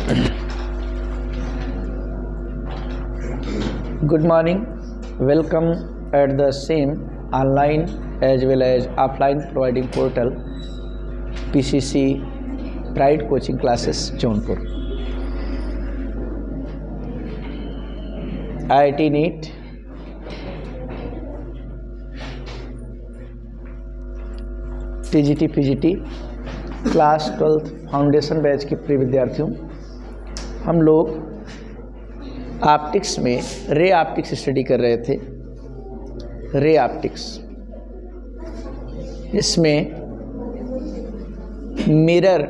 Good morning. Welcome at the same online as well as offline providing portal PCC Pride Coaching Classes Jaunpur. IIT NEET TGT PGT class 12 foundation batch के प्रिय विद्यार्थियों, हम लोग optics में ray optics study कर रहे थे। Ray optics, इसमें मिरर,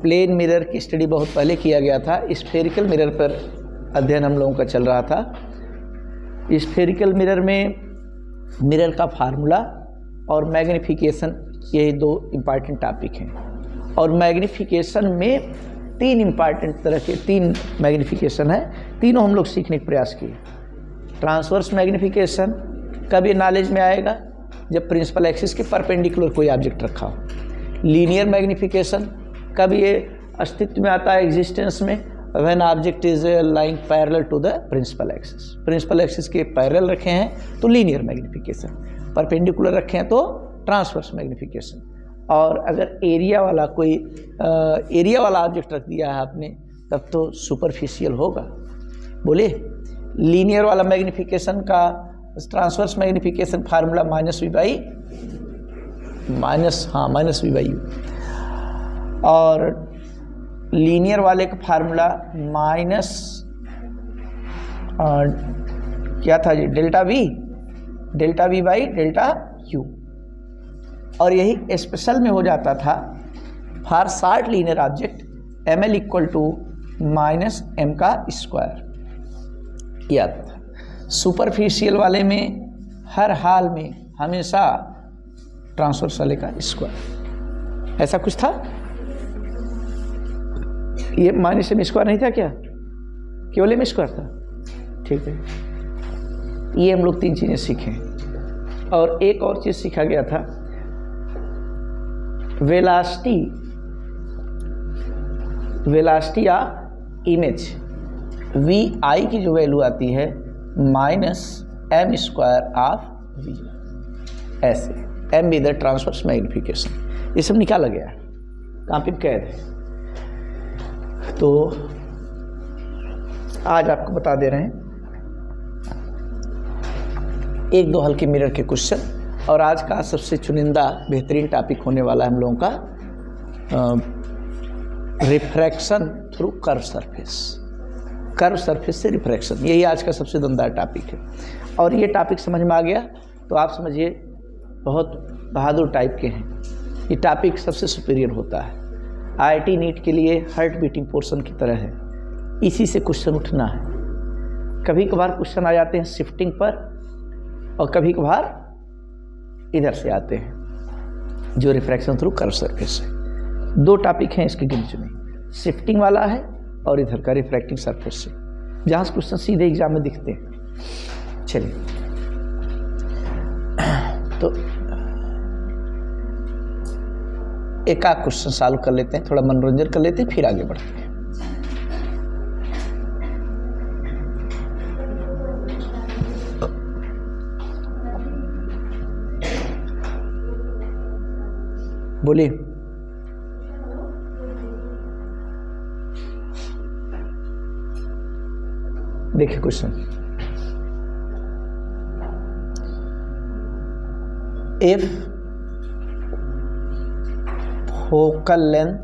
प्लेन मिरर की स्टडी बहुत पहले किया गया था। स्फेरिकल मिरर पर अध्ययन हम लोगों का चल रहा था। स्फेरिकल मिरर में मिरर का फार्मूला और मैग्नीफिकेशन, यही दो इम्पॉर्टेंट टॉपिक हैं। और मैग्नीफिकेशन में तीन इम्पॉर्टेंट तरह के तीन मैग्नीफिकेशन है, तीनों हम लोग सीखने का प्रयास किए। ट्रांसवर्स मैग्नीफिकेशन कब ये नॉलेज में आएगा? जब प्रिंसिपल एक्सिस के परपेंडिकुलर कोई ऑब्जेक्ट रखा हो। लीनियर मैग्नीफिकेशन कब ये अस्तित्व में आता है, एग्जिस्टेंस में? When object is lying parallel to the principal axis. Principal axis के पैरेलल रखे हैं तो लीनियर मैग्नीफिकेशन, परपेंडिकुलर रखे हैं तो ट्रांसवर्स मैग्नीफिकेशन। और अगर एरिया वाला कोई एरिया वाला ऑब्जेक्ट रख दिया है आपने, तब तो सुपरफिशियल होगा। बोलिए, लीनियर वाला मैग्नीफिकेशन का transverse magnification formula minus v by u, और लीनियर वाले का फार्मूला माइनस क्या था जी, delta v by delta u. और यही स्पेशल में हो जाता था for short linear object m l equal to minus m का स्क्वायर याद था। सुपरफिशियल वाले में हर हाल में हमेशा ट्रांसवर्स वाले का स्क्वायर, ऐसा कुछ था। ये माइनस एम स्क्वायर नहीं था क्या? केवल एम स्क्वायर था। ठीक है, ये हम लोग तीन चीज़ें सीखें। और एक और चीज़ सीखा गया था, वेलासिटी या इमेज, वी आई की जो वैल्यू आती है minus m square of v, ऐसे m b the transverse magnification. ये सब निकाला गया है, कॉपी में कैद है। तो आज आपको बता दे रहे हैं एक दो हल्के मिरर के क्वेश्चन, और आज का सबसे चुनिंदा बेहतरीन टॉपिक होने वाला है हम लोगों का refraction through curve surface. Curve surface से रिफ्रैक्शन, यही आज का सबसे दमदार टॉपिक है। और ये टॉपिक समझ में आ गया तो आप समझिए बहुत बहादुर टाइप के हैं। ये टॉपिक सबसे सुपीरियर होता है। IIT नीट के लिए हार्ट बीटिंग पोर्शन की तरह है, इसी से क्वेश्चन उठना है। कभी कभार क्वेश्चन आ जाते हैं शिफ्टिंग पर, और कभी कभार इधर से आते हैं जो रिफ्रैक्शन थ्रू कर्व सरफेस है। दो टॉपिक हैं इसके गिने चुने, शिफ्टिंग वाला है और इधर का रिफ्रैक्टिंग सरफेस से, जहाँ से क्वेश्चन सीधे एग्जाम में दिखते हैं। चलिए, तो एक आध क्वेश्चन सॉल्व कर लेते हैं, थोड़ा मनोरंजन कर लेते हैं, फिर आगे बढ़ते हैं। बोलिए, देखिए question, if focal length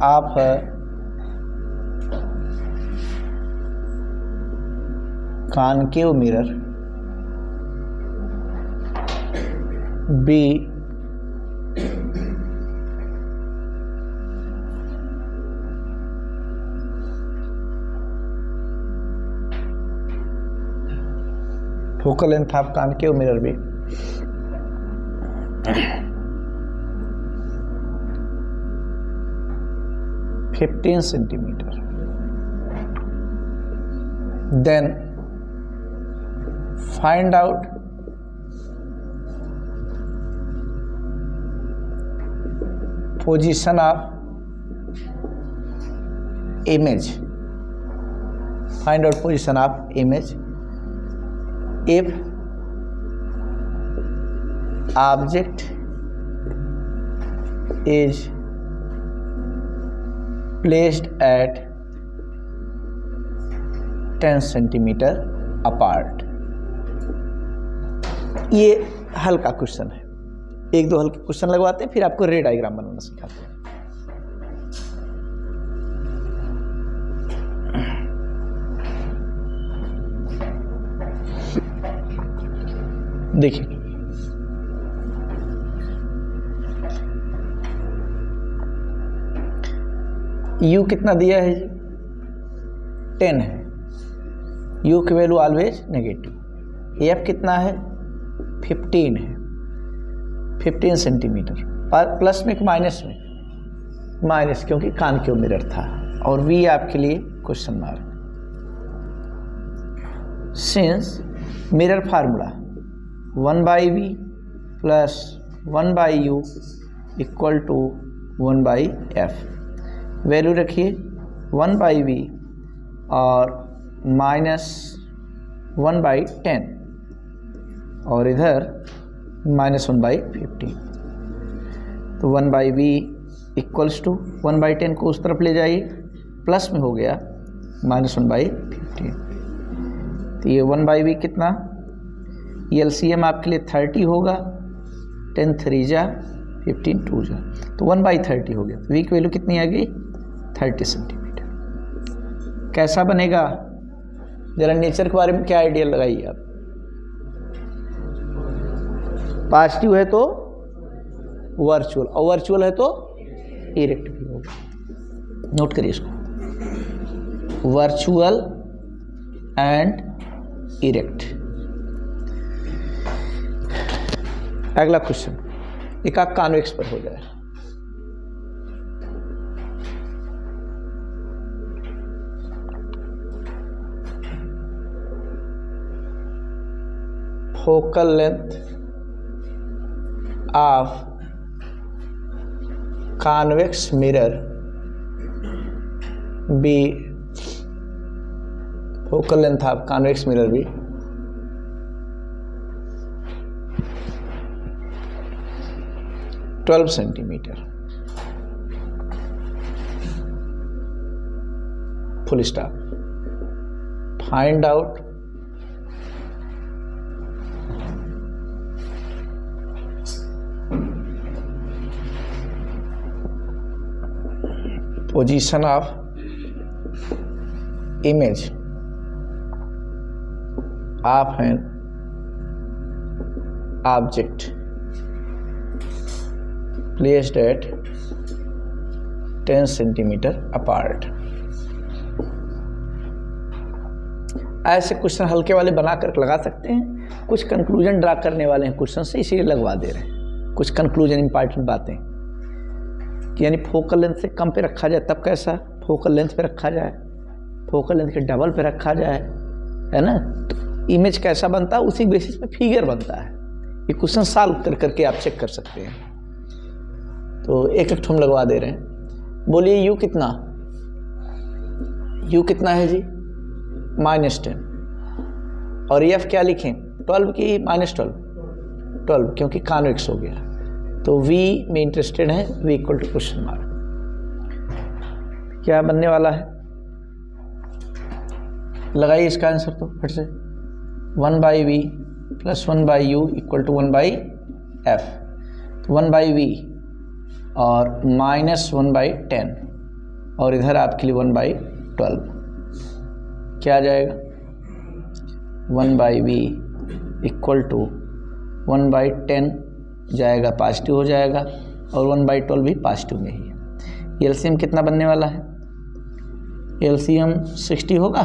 of concave mirror be focal length of concave mirror be 15 centimeter. Then find out position of image, find out position of image if object is placed at 10 centimetre apart. ये हल्का question है, एक दो हल्के question लगवाते हैं, फिर आपको रे डायग्राम बनाना सिखाते हैं। देखिए u कितना दिया है जी, 10 है। u की वैल्यू ऑलवेज नेगेटिव। f कितना है, 15 है, 15 सेंटीमीटर। प्लस में कि माइनस में, माइनस, क्योंकि कॉनकेव मिरर था। और v आपके लिए question mark. Since mirror formula 1/v plus 1/u equal to 1/f। Value रखिए 1/v और माइनस 1/10 और इधर माइनस 1/15। तो 1/v इक्वल्स टू 1/10 को उस तरफ ले जाइए, प्लस में हो गया माइनस 1/15। तो ये 1/v कितना, एलसीएम आपके लिए 30 होगा, 10 3 जा 15 2 जा, तो 1/30 हो गया। तो v की वैल्यू कितनी आ गई, 30 सेंटीमीटर। कैसा बनेगा, जरा नेचर के बारे में क्या आइडिया लगाइए आप। पॉजिटिव है तो वर्चुअल, और वर्चुअल है तो इरेक्ट भी होगा। नोट करिए इसको, वर्चुअल एंड इरेक्ट। अगला क्वेश्चन एक आप कॉन्वेक्स पर हो जाए। Focal length of convex mirror be, focal length of convex mirror be 12 centimetre. Full stop. Find out position of image of an object placed at 10 centimetre apart. ऐसे question हल्के वाले बना कर लगा सकते हैं, कुछ कंक्लूजन ड्रा करने वाले हैं क्वेश्चन से, इसीलिए लगवा दे रहे हैं। कुछ कंक्लूजन इंपॉर्टेंट बातें कि यानी फोकल लेंथ से कम पे रखा जाए तब कैसा, फोकल लेंथ पे रखा जाए, फोकल लेंथ के डबल पे रखा जाए, है ना, तो इमेज कैसा बनता है उसी बेसिस पे फिगर बनता है। ये क्वेश्चन सॉल्व कर करके आप चेक कर सकते हैं। तो एक एक हम लगवा दे रहे हैं। बोलिए यू कितना, यू कितना है जी, -10। और एफ क्या लिखें, 12 की -12, 12 क्योंकि कॉन्वेक्स हो गया। तो v में इंटरेस्टेड है, v equal to question mark. क्या बनने वाला है, लगाइए इसका आंसर तो फिर से। 1/v plus 1/u equal to 1/f। 1/v और माइनस 1/10 और इधर आपके लिए 1/12 क्या आ जाएगा, 1/v इक्वल टू 1/10 जाएगा, पॉजिटिव हो जाएगा, और 1/12 भी पॉजिटिव में ही है। एलसीएम कितना बनने वाला है, एलसीएम 60 होगा।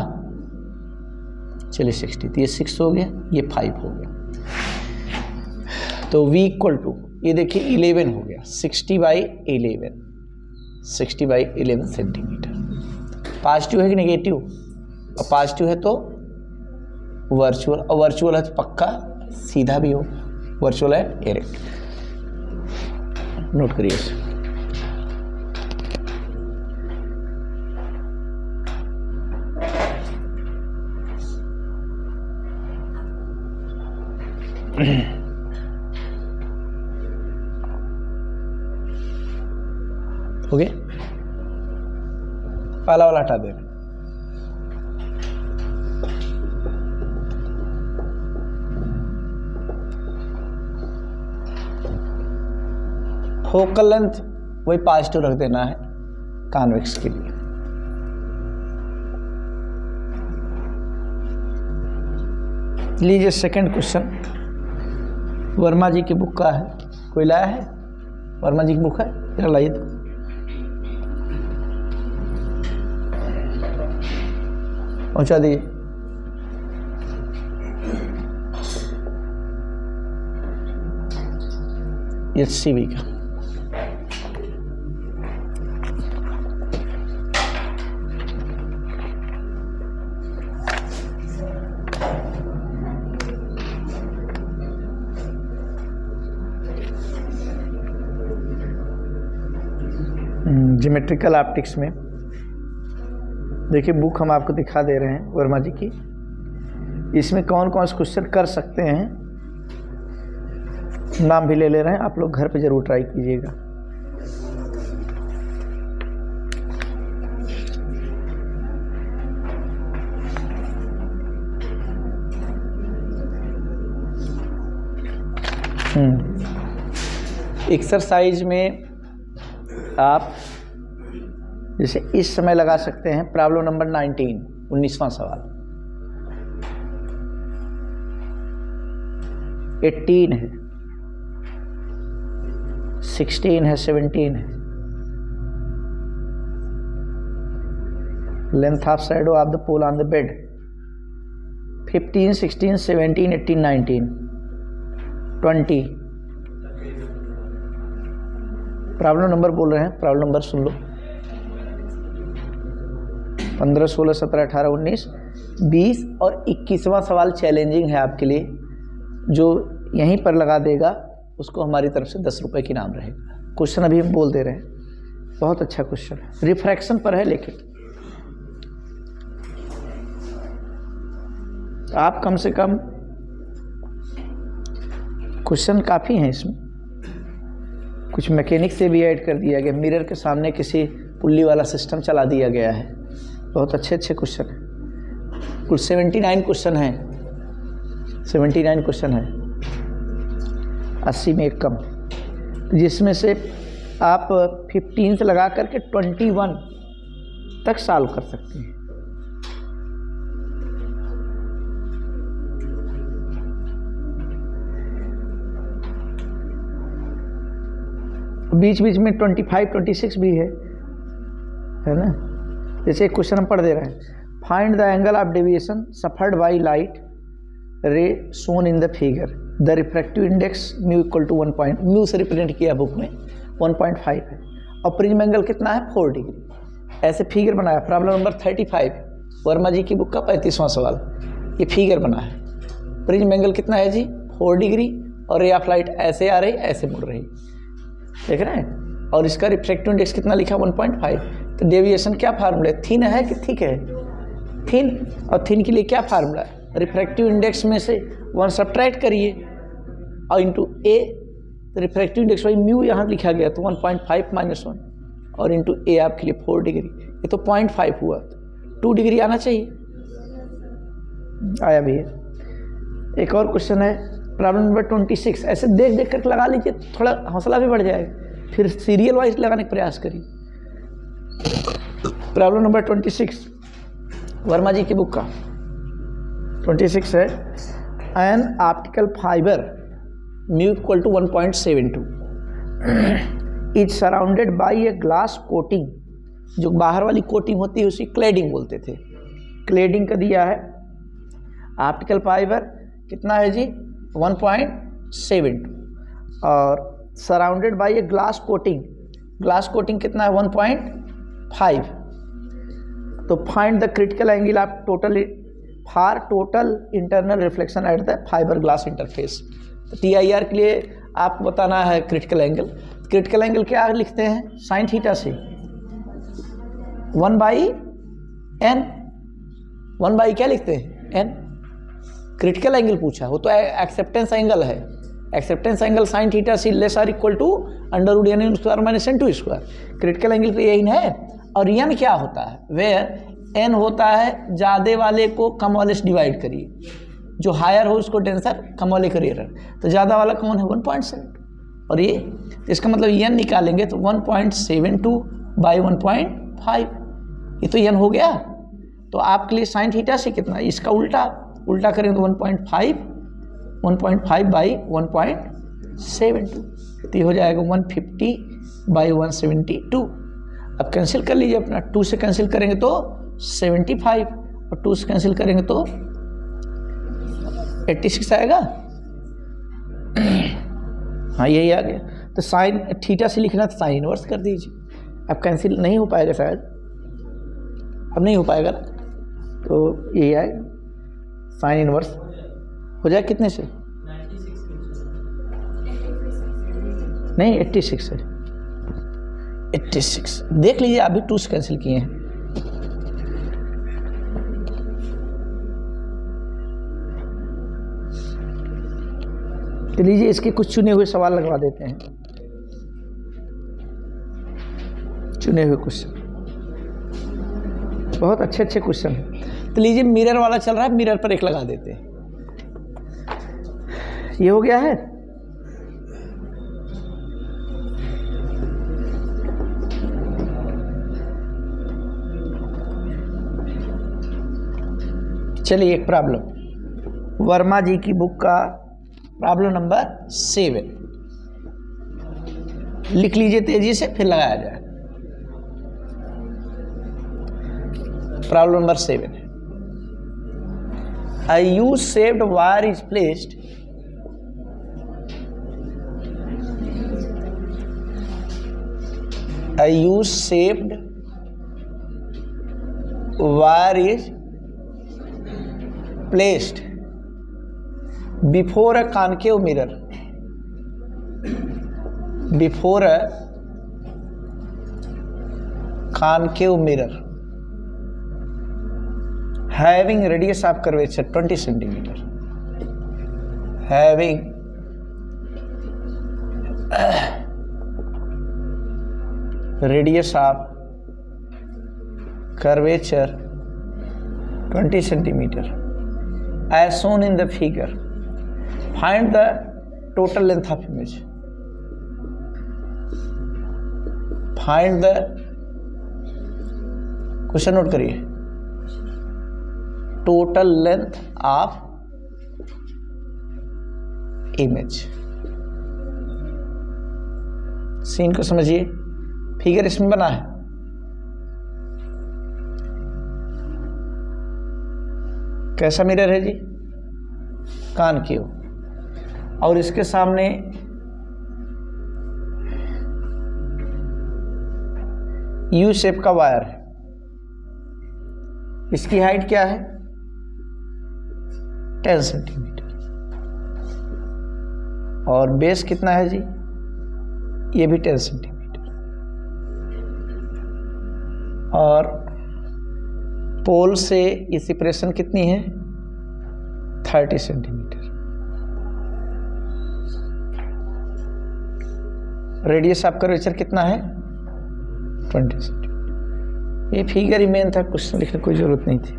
चलिए 60, तो ये 6 हो गया, ये 5 हो गया। तो v इक्वल टू, ये देखिए 11 हो गया, 60/11, 60/11 सेंटीमीटर। पॉजिटिव है कि नेगेटिव, और पॉजिटिव है तो वर्चुअल, और वर्चुअल है तो पक्का सीधा भी हो, वर्चुअल है डायरेक्ट। नोट करिए इसे। हो गया, पहला वाला हटा देना। फोकल लेंथ वही पॉजिटिव रख देना है कॉन्वेक्स के लिए। लीजिए सेकंड क्वेश्चन, वर्मा जी की बुक का है। कोई लाया है? वर्मा जी की बुक है, जरा लाइए तो। पहुंचा दिए। HCV का ज्योमेट्रिकल ऑप्टिक्स में देखिए, बुक हम आपको दिखा दे रहे हैं वर्मा जी की। इसमें कौन कौन से क्वेश्चन कर सकते हैं, नाम भी ले ले रहे हैं, आप लोग घर पे ज़रूर ट्राई कीजिएगा। एक्सरसाइज में आप जैसे इस समय लगा सकते हैं प्रॉब्लम नंबर 19, 19वां सवाल। 18 है, 16 है, 17 है। Length of shadow of the pole on the bed 15, 16, 17, 18, 19, 20। Problem number बोल रहे हैं, प्रॉब्लम नंबर सुन लो। 15, 16, 17, 18, 19, 20 और 21वां सवाल चैलेंजिंग है आपके लिए। जो यहीं पर लगा देगा उसको हमारी तरफ से 10 रुपये की इनाम रहेगा। क्वेश्चन अभी हम बोल दे रहे हैं, बहुत अच्छा क्वेश्चन है, रिफ्रैक्शन पर है, लेकिन आप कम से कम क्वेश्चन काफ़ी हैं इसमें। कुछ मैकेनिक से भी ऐड कर दिया गया, मिरर के सामने किसी पुल्ली वाला सिस्टम चला दिया गया है। बहुत अच्छे अच्छे क्वेश्चन हैं, कुल 79 क्वेश्चन हैं, 79 क्वेश्चन हैं, 80 में एक कम, जिसमें से आप 15 से लगा करके 21 तक सॉल्व कर सकते हैं। बीच बीच में 25, 26 भी है ना। जैसे एक क्वेश्चन हम पढ़ दे रहे हैं, find the angle of deviation suffered by light ray shown in the figure, the refractive index mu equal to 1 point, mu से रिप्रेजेंट किया बुक में 1.5 है, और प्रिज्म एंगल कितना है 4 डिग्री। ऐसे फिगर बनाया। प्रॉब्लम नंबर 35 वर्मा जी की बुक का 35वां सवाल, ये फिगर बना है। प्रिज्म एंगल कितना है जी 4 डिग्री, और रे ऑफ लाइट ऐसे आ रही, ऐसे मुड़ रही, देख रहे हैं, और इसका रिफ्रैक्टिव इंडेक्स कितना लिखा 1.5। तो डेविएशन क्या फार्मूला है, थिन है कि थिक है, थिन, और थिन के लिए क्या फार्मूला है, रिफ्रैक्टिव इंडेक्स में से 1 सब्ट्रैक्ट करिए और इंटू ए, तो रिफ्रैक्टिव इंडेक्स वही म्यू यहाँ लिखा गया, तो 1.5 - 1 और इंटू ए आपके लिए 4 डिग्री, ये तो 0.5 हुआ, तो 2 डिग्री आना चाहिए, आया भी है। एक और क्वेश्चन है प्रॉब्लम नंबर 26, ऐसे देख देख कर लगा लीजिए, थोड़ा हौसला भी बढ़ जाएगा, फिर सीरियल वाइज लगाने का प्रयास करिए। प्रॉब्लम नंबर 26 वर्मा जी की बुक का 26 है, an optical fibre mu equal to 1.72 is surrounded by a glass coating, जो बाहर वाली कोटिंग होती है उसी क्लेडिंग बोलते थे, क्लेडिंग का दिया है। ऑप्टिकल फाइबर कितना है जी 1.72 और surrounded by a glass coating, glass coating कितना है 1.5। तो find the critical angle of total for total internal reflection at the fibre glass interface. तो TIR के लिए आपको बताना है क्रिटिकल एंगल। क्रिटिकल एंगल क्या लिखते हैं साइन थीटा से 1/n, 1 बाई क्या लिखते हैं n। क्रिटिकल एंगल पूछा, वो तो एक्सेप्टेंस एंगल है, acceptance angle sine theta C less R equal to under root n square minus n2 square. Critical angle पे यही है। और n क्या होता है, वेयर n होता है ज़्यादा वाले को कम वाले से डिवाइड करिए, जो हायर हो उसको डेंसर, कम वाले का रेयर। तो ज़्यादा वाला कौन है 1.7 और ये, तो इसका मतलब n निकालेंगे तो 1.72 बाई 1.5, ये तो n हो गया। तो आपके लिए साइन थीटा से कितना, इसका उल्टा करेंगे तो 1.5 बाई 1.72, तो ये हो जाएगा 150 बाई 172। अब कैंसिल कर लीजिए अपना, 2 से कैंसिल करेंगे तो 75 और 2 से कैंसिल करेंगे तो 86 आएगा। हाँ यही आ गया। तो साइन थीटा से लिखना तो साइन इनवर्स कर दीजिए। अब कैंसिल नहीं हो पाएगा शायद, अब नहीं हो पाएगा ना, तो यही आएगा साइन इनवर्स हो जाए कितने से, 96 नहीं 86 है, 86 देख लीजिए, अभी 2 से कैंसिल किए हैं। तो लीजिए इसके कुछ चुने हुए सवाल लगवा देते हैं, चुने हुए क्वेश्चन, बहुत अच्छे अच्छे क्वेश्चन हैं। तो लीजिए मिरर वाला चल रहा है, मिरर पर एक लगा देते हैं। ये हो गया है। चलिए एक प्रॉब्लम, वर्मा जी की बुक का प्रॉब्लम नंबर 7 लिख लीजिए तेजी से, फिर लगाया जाए। प्रॉब्लम नंबर 7 है, a U-shaped wire is placed before a concave mirror, having radius of curvature 20 centimeter, having radius of curvature 20 centimeter as shown in the figure. Find the total length of image. Find the, question note करिए, total length of image. Scene को समझिए, figure इसमें बना है, कैसा mirror है जी, concave, और इसके सामने यू शेप का वायर है। इसकी हाइट क्या है 10 सेंटीमीटर, और बेस कितना है जी, ये भी 10 सेंटीमीटर, और पोल से ये सेपरेशन कितनी है 30 सेंटीमीटर। रेडियस ऑफ कर्वेचर कितना है 20 सेंटीमीटर। ये फिगर ही मेन था, क्वेश्चन लिखने की कोई जरूरत नहीं थी।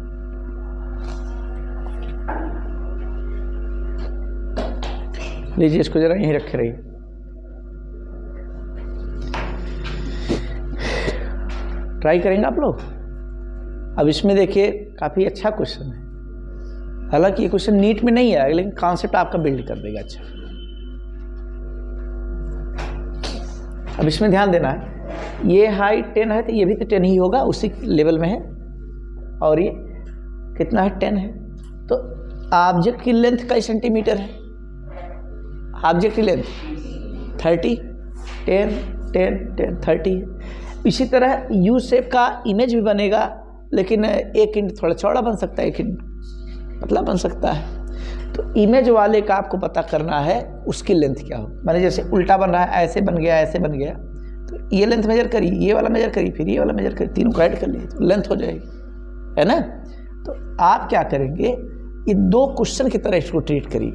लीजिए इसको जरा यहीं रखे रहिए। ट्राई करेंगे आप लोग। अब इसमें देखिए काफ़ी अच्छा क्वेश्चन है, हालांकि ये क्वेश्चन नीट में नहीं आएगा, लेकिन कॉन्सेप्ट आपका बिल्ड कर देगा अच्छा। अब इसमें ध्यान देना है, ये हाइट 10 है तो ये भी तो 10 ही होगा, उसी लेवल में है, और ये कितना है 10 है। तो ऑब्जेक्ट की लेंथ कई सेंटीमीटर है, ऑब्जेक्ट की लेंथ 30, 10, 10, 10, 30 है। इसी तरह यू शेप का इमेज भी बनेगा, लेकिन 1 इंच थोड़ा चौड़ा बन सकता है, 1 इंच पतला बन सकता है। तो इमेज वाले का आपको पता करना है उसकी लेंथ क्या हो। माने जैसे उल्टा बन रहा है, ऐसे बन गया, ऐसे बन गया, तो ये लेंथ मेजर करी, ये वाला मेजर करी, फिर ये वाला मेजर करी, तीनों को ऐड कर लिए तो लेंथ हो जाएगी, है ना। तो आप क्या करेंगे, ये 2 क्वेश्चन की तरह इसको ट्रीट करिए।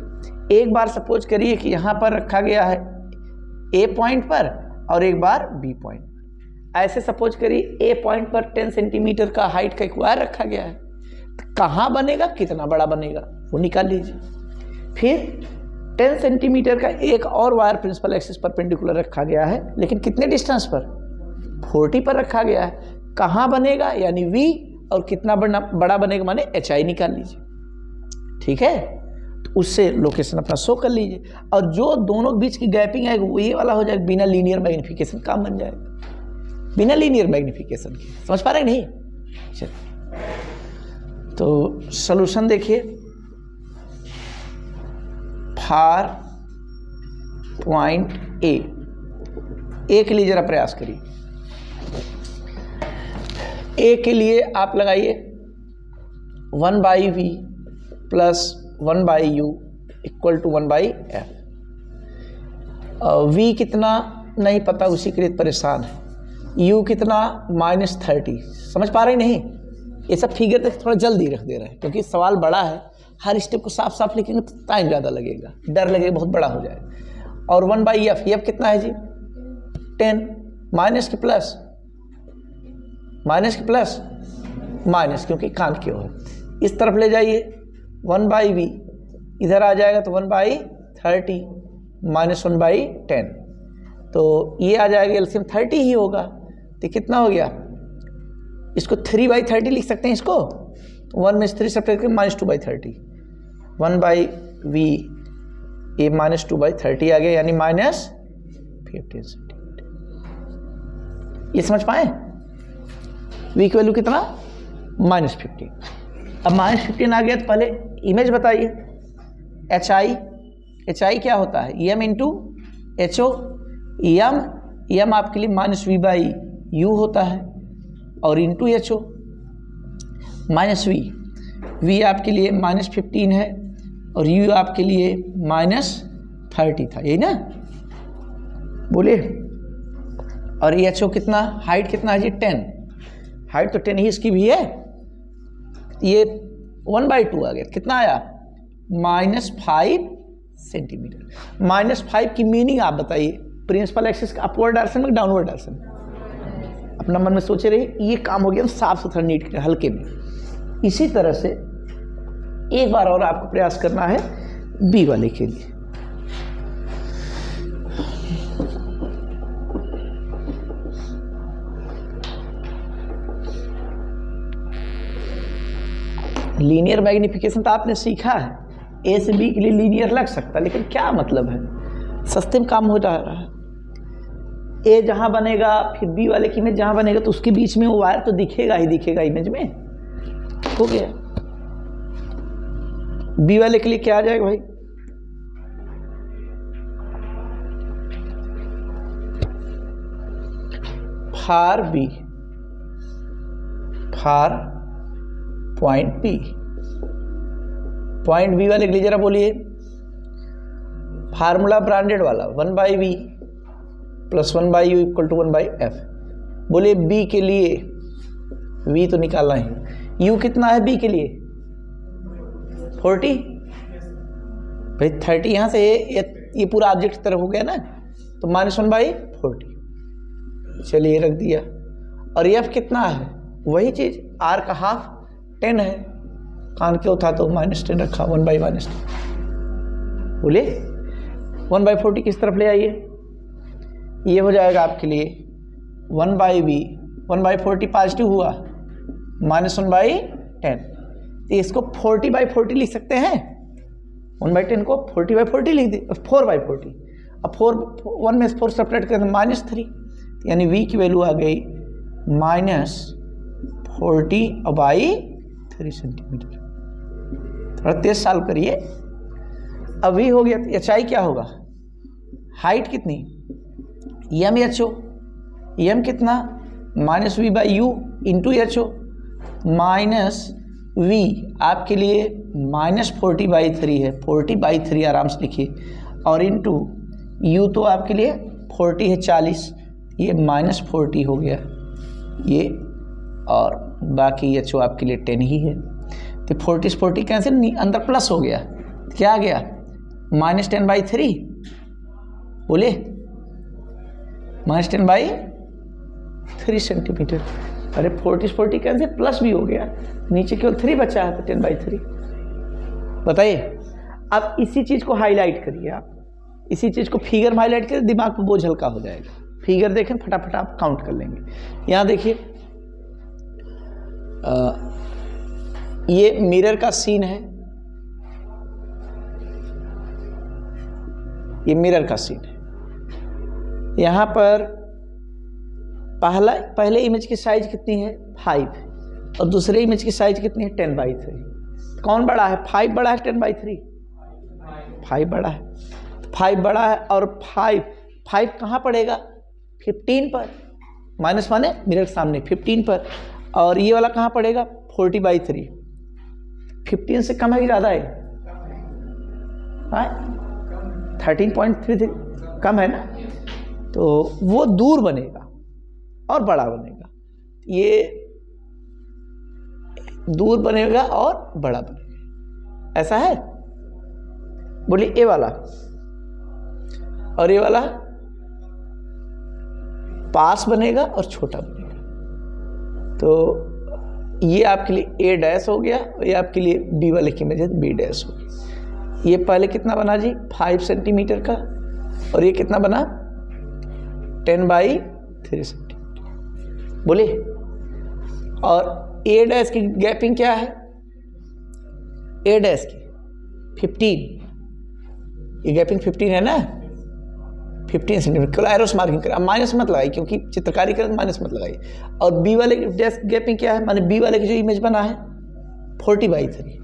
एक बार सपोज करिए कि यहाँ पर रखा गया है ए पॉइंट पर और एक बार बी पॉइंट पर। ऐसे सपोज करिए ए पॉइंट पर 10 सेंटीमीटर का हाइट का एक वायर रखा गया है, तो कहाँ बनेगा, कितना बड़ा बनेगा वो निकाल लीजिए। फिर 10 सेंटीमीटर का एक और वायर प्रिंसिपल एक्सिस परपेंडिकुलर रखा गया है, लेकिन कितने डिस्टेंस पर, 40 पर रखा गया है। कहाँ बनेगा यानी V, और कितना बड़ा बनेगा माने HI निकाल लीजिए। ठीक है, तो उससे लोकेशन अपना शो कर लीजिए, और जो दोनों के बीच की गैपिंग है वो ये वाला हो जाएगा, बिना लीनियर मैग्नीफिकेशन काम बन जाएगा, बिना लीनियर मैग्नीफिकेशन के। समझ पा रहे हैं नहीं? चलिए तो सॉल्यूशन देखिए। फार पॉइंट ए के लिए जरा प्रयास करिए। ए के लिए आप लगाइए 1/v plus 1/u equal to 1/f। v कितना नहीं पता, उसी के लिए परेशान है। u कितना -30। समझ पा रहे नहीं? ये सब फिगर तक थोड़ा जल्दी रख दे रहे हैं, क्योंकि सवाल बड़ा है, हर स्टेप को साफ साफ लिखेंगे तो टाइम ज़्यादा लगेगा, डर लगेगा बहुत बड़ा हो जाएगा। और 1/f, f कितना है जी 10, माइनस के प्लस, माइनस के प्लस माइनस, क्योंकि कान की ओर है, इस तरफ ले जाइए 1/v, इधर आ जाएगा तो 1/30 माइनस 1/10, तो ये आ जाएगा एलसीएम 30 ही होगा। तो कितना हो गया, इसको 3/30 लिख सकते हैं इसको, 1 में 3 सब्ट्रैक्ट करके -2/30, 1/v ये -2/30 आ गया, यानी -15 सेंटीमीटर। ये समझ पाए? v की वैल्यू कितना, -15। अब -15 आ गया तो पहले इमेज बताइए। HI क्या होता है, m इंटू HO। m आपके लिए -v/u होता है, और इंटू HO -v। v आपके लिए -15 है, और u आपके लिए -30 था, यही ना, बोलिए। और ये HO कितना, हाइट कितना है जी 10, हाइट तो 10 ही इसकी भी है। ये 1/2 आ गया, कितना आया -5 सेंटीमीटर। -5 की मीनिंग आप बताइए, प्रिंसिपल एक्सिस का अपवर्ड डायरेक्शन में डाउनवर्ड डायरेक्शन? अपना मन में सोचे रहिए, ये काम हो गया साफ सुथरा नीट हल्के में। इसी तरह से एक बार और आपको प्रयास करना है बी वाले के लिए। लीनियर मैग्निफिकेशन तो आपने सीखा है, ए से बी के लिए लीनियर लग सकता है, लेकिन क्या मतलब है, सस्ते में काम हो जा रहा है। ए जहाँ बनेगा फिर बी वाले की इमेज जहाँ बनेगा, तो उसके बीच में वो वायर तो दिखेगा ही दिखेगा इमेज में। हो गया। बी वाले के लिए क्या आ जाएगा भाई, for B, for point B. Point B वाले के लिए जरा बोलिए, फार्मूला ब्रांडेड वाला 1/v plus 1/u equal to 1/f। बोलिए बी के लिए, v तो निकालना है, u कितना है बी के लिए 40। भाई 30 यहाँ से ये पूरा ऑब्जेक्ट की तरफ हो गया ना, तो -1/40। चलिए रख दिया। और f कितना है, वही चीज़ r का हाफ 10 है, कान क्यों था तो -10 रखा, 1/-10। बोलिए 1/40 किस तरफ ले आइए, ये हो जाएगा आपके लिए 1/v, 1/40 पॉजिटिव हुआ, -1/10। तो इसको 40/40 लिख सकते हैं, 1/10 को 40/40 लिख दे, 4/40। अब 1 में 4 सेपरेट करते -3, यानी v की वैल्यू आ गई -40/3 सेंटीमीटर। थोड़ा तेज सॉल्व करिए। अब v हो गया, तो HI क्या होगा, हाइट कितनी, m HO, m कितना -v/u इंटू HO, -v आपके लिए -40/3 है, 40/3 आराम से लिखिए, और इंटू u तो आपके लिए 40 है 40, ये -40 हो गया ये, और बाकी HO आपके लिए 10 ही है। तो 40 से 40 कैंसिल, नहीं अंदर प्लस हो गया, क्या आ गया -10/3 बोले, -10/3 सेंटीमीटर। अरे 40 कैंसिल, प्लस भी हो गया, नीचे केवल 3 बचा है, तो 10/3। बताइए, अब इसी चीज़ को हाईलाइट करिए, आप इसी चीज़ को फिगर में हाईलाइट करिए, दिमाग पर बोझ हल्का हो जाएगा। फिगर देखें, फटाफट आप काउंट कर लेंगे। यहाँ देखिए, ये मिरर का सीन है, ये मिरर का सीन है। यहाँ पर पहले इमेज की साइज कितनी है 5, और दूसरे इमेज की साइज कितनी है 10/3। कौन बड़ा है, 5 बड़ा है 10/3? 5 बड़ा है। 5 बड़ा है, और 5 कहाँ पड़ेगा, 15 पर, माइनस माने मिरर के सामने 15 पर, और ये वाला कहाँ पड़ेगा 40/3। 15 से कम है कि ज़्यादा है? 13.33 कम है ना, तो वो दूर बनेगा और बड़ा बनेगा, ये दूर बनेगा और बड़ा बनेगा, ऐसा है। बोलिए, ये वाला और ये वाला पास बनेगा और छोटा बनेगा, तो ये आपके लिए A' हो गया, और ये आपके लिए B वाले की इमेज है तो B' हो गया। ये पहले कितना बना जी 5 सेंटीमीटर का, और ये कितना बना 10/3 सेंटीमीटर। बोले, और A' की गैपिंग क्या है, A' की 15, ये गैपिंग 15 है ना, 15 सेंटीमीटर। केवल एरोस मार्किंग करें, माइनस मत लगाई, क्योंकि चित्रकारी करें तो माइनस मत लगाई। और बी वाले की डेस्क गैपिंग क्या है, माने बी वाले की जो इमेज बना है 40/3,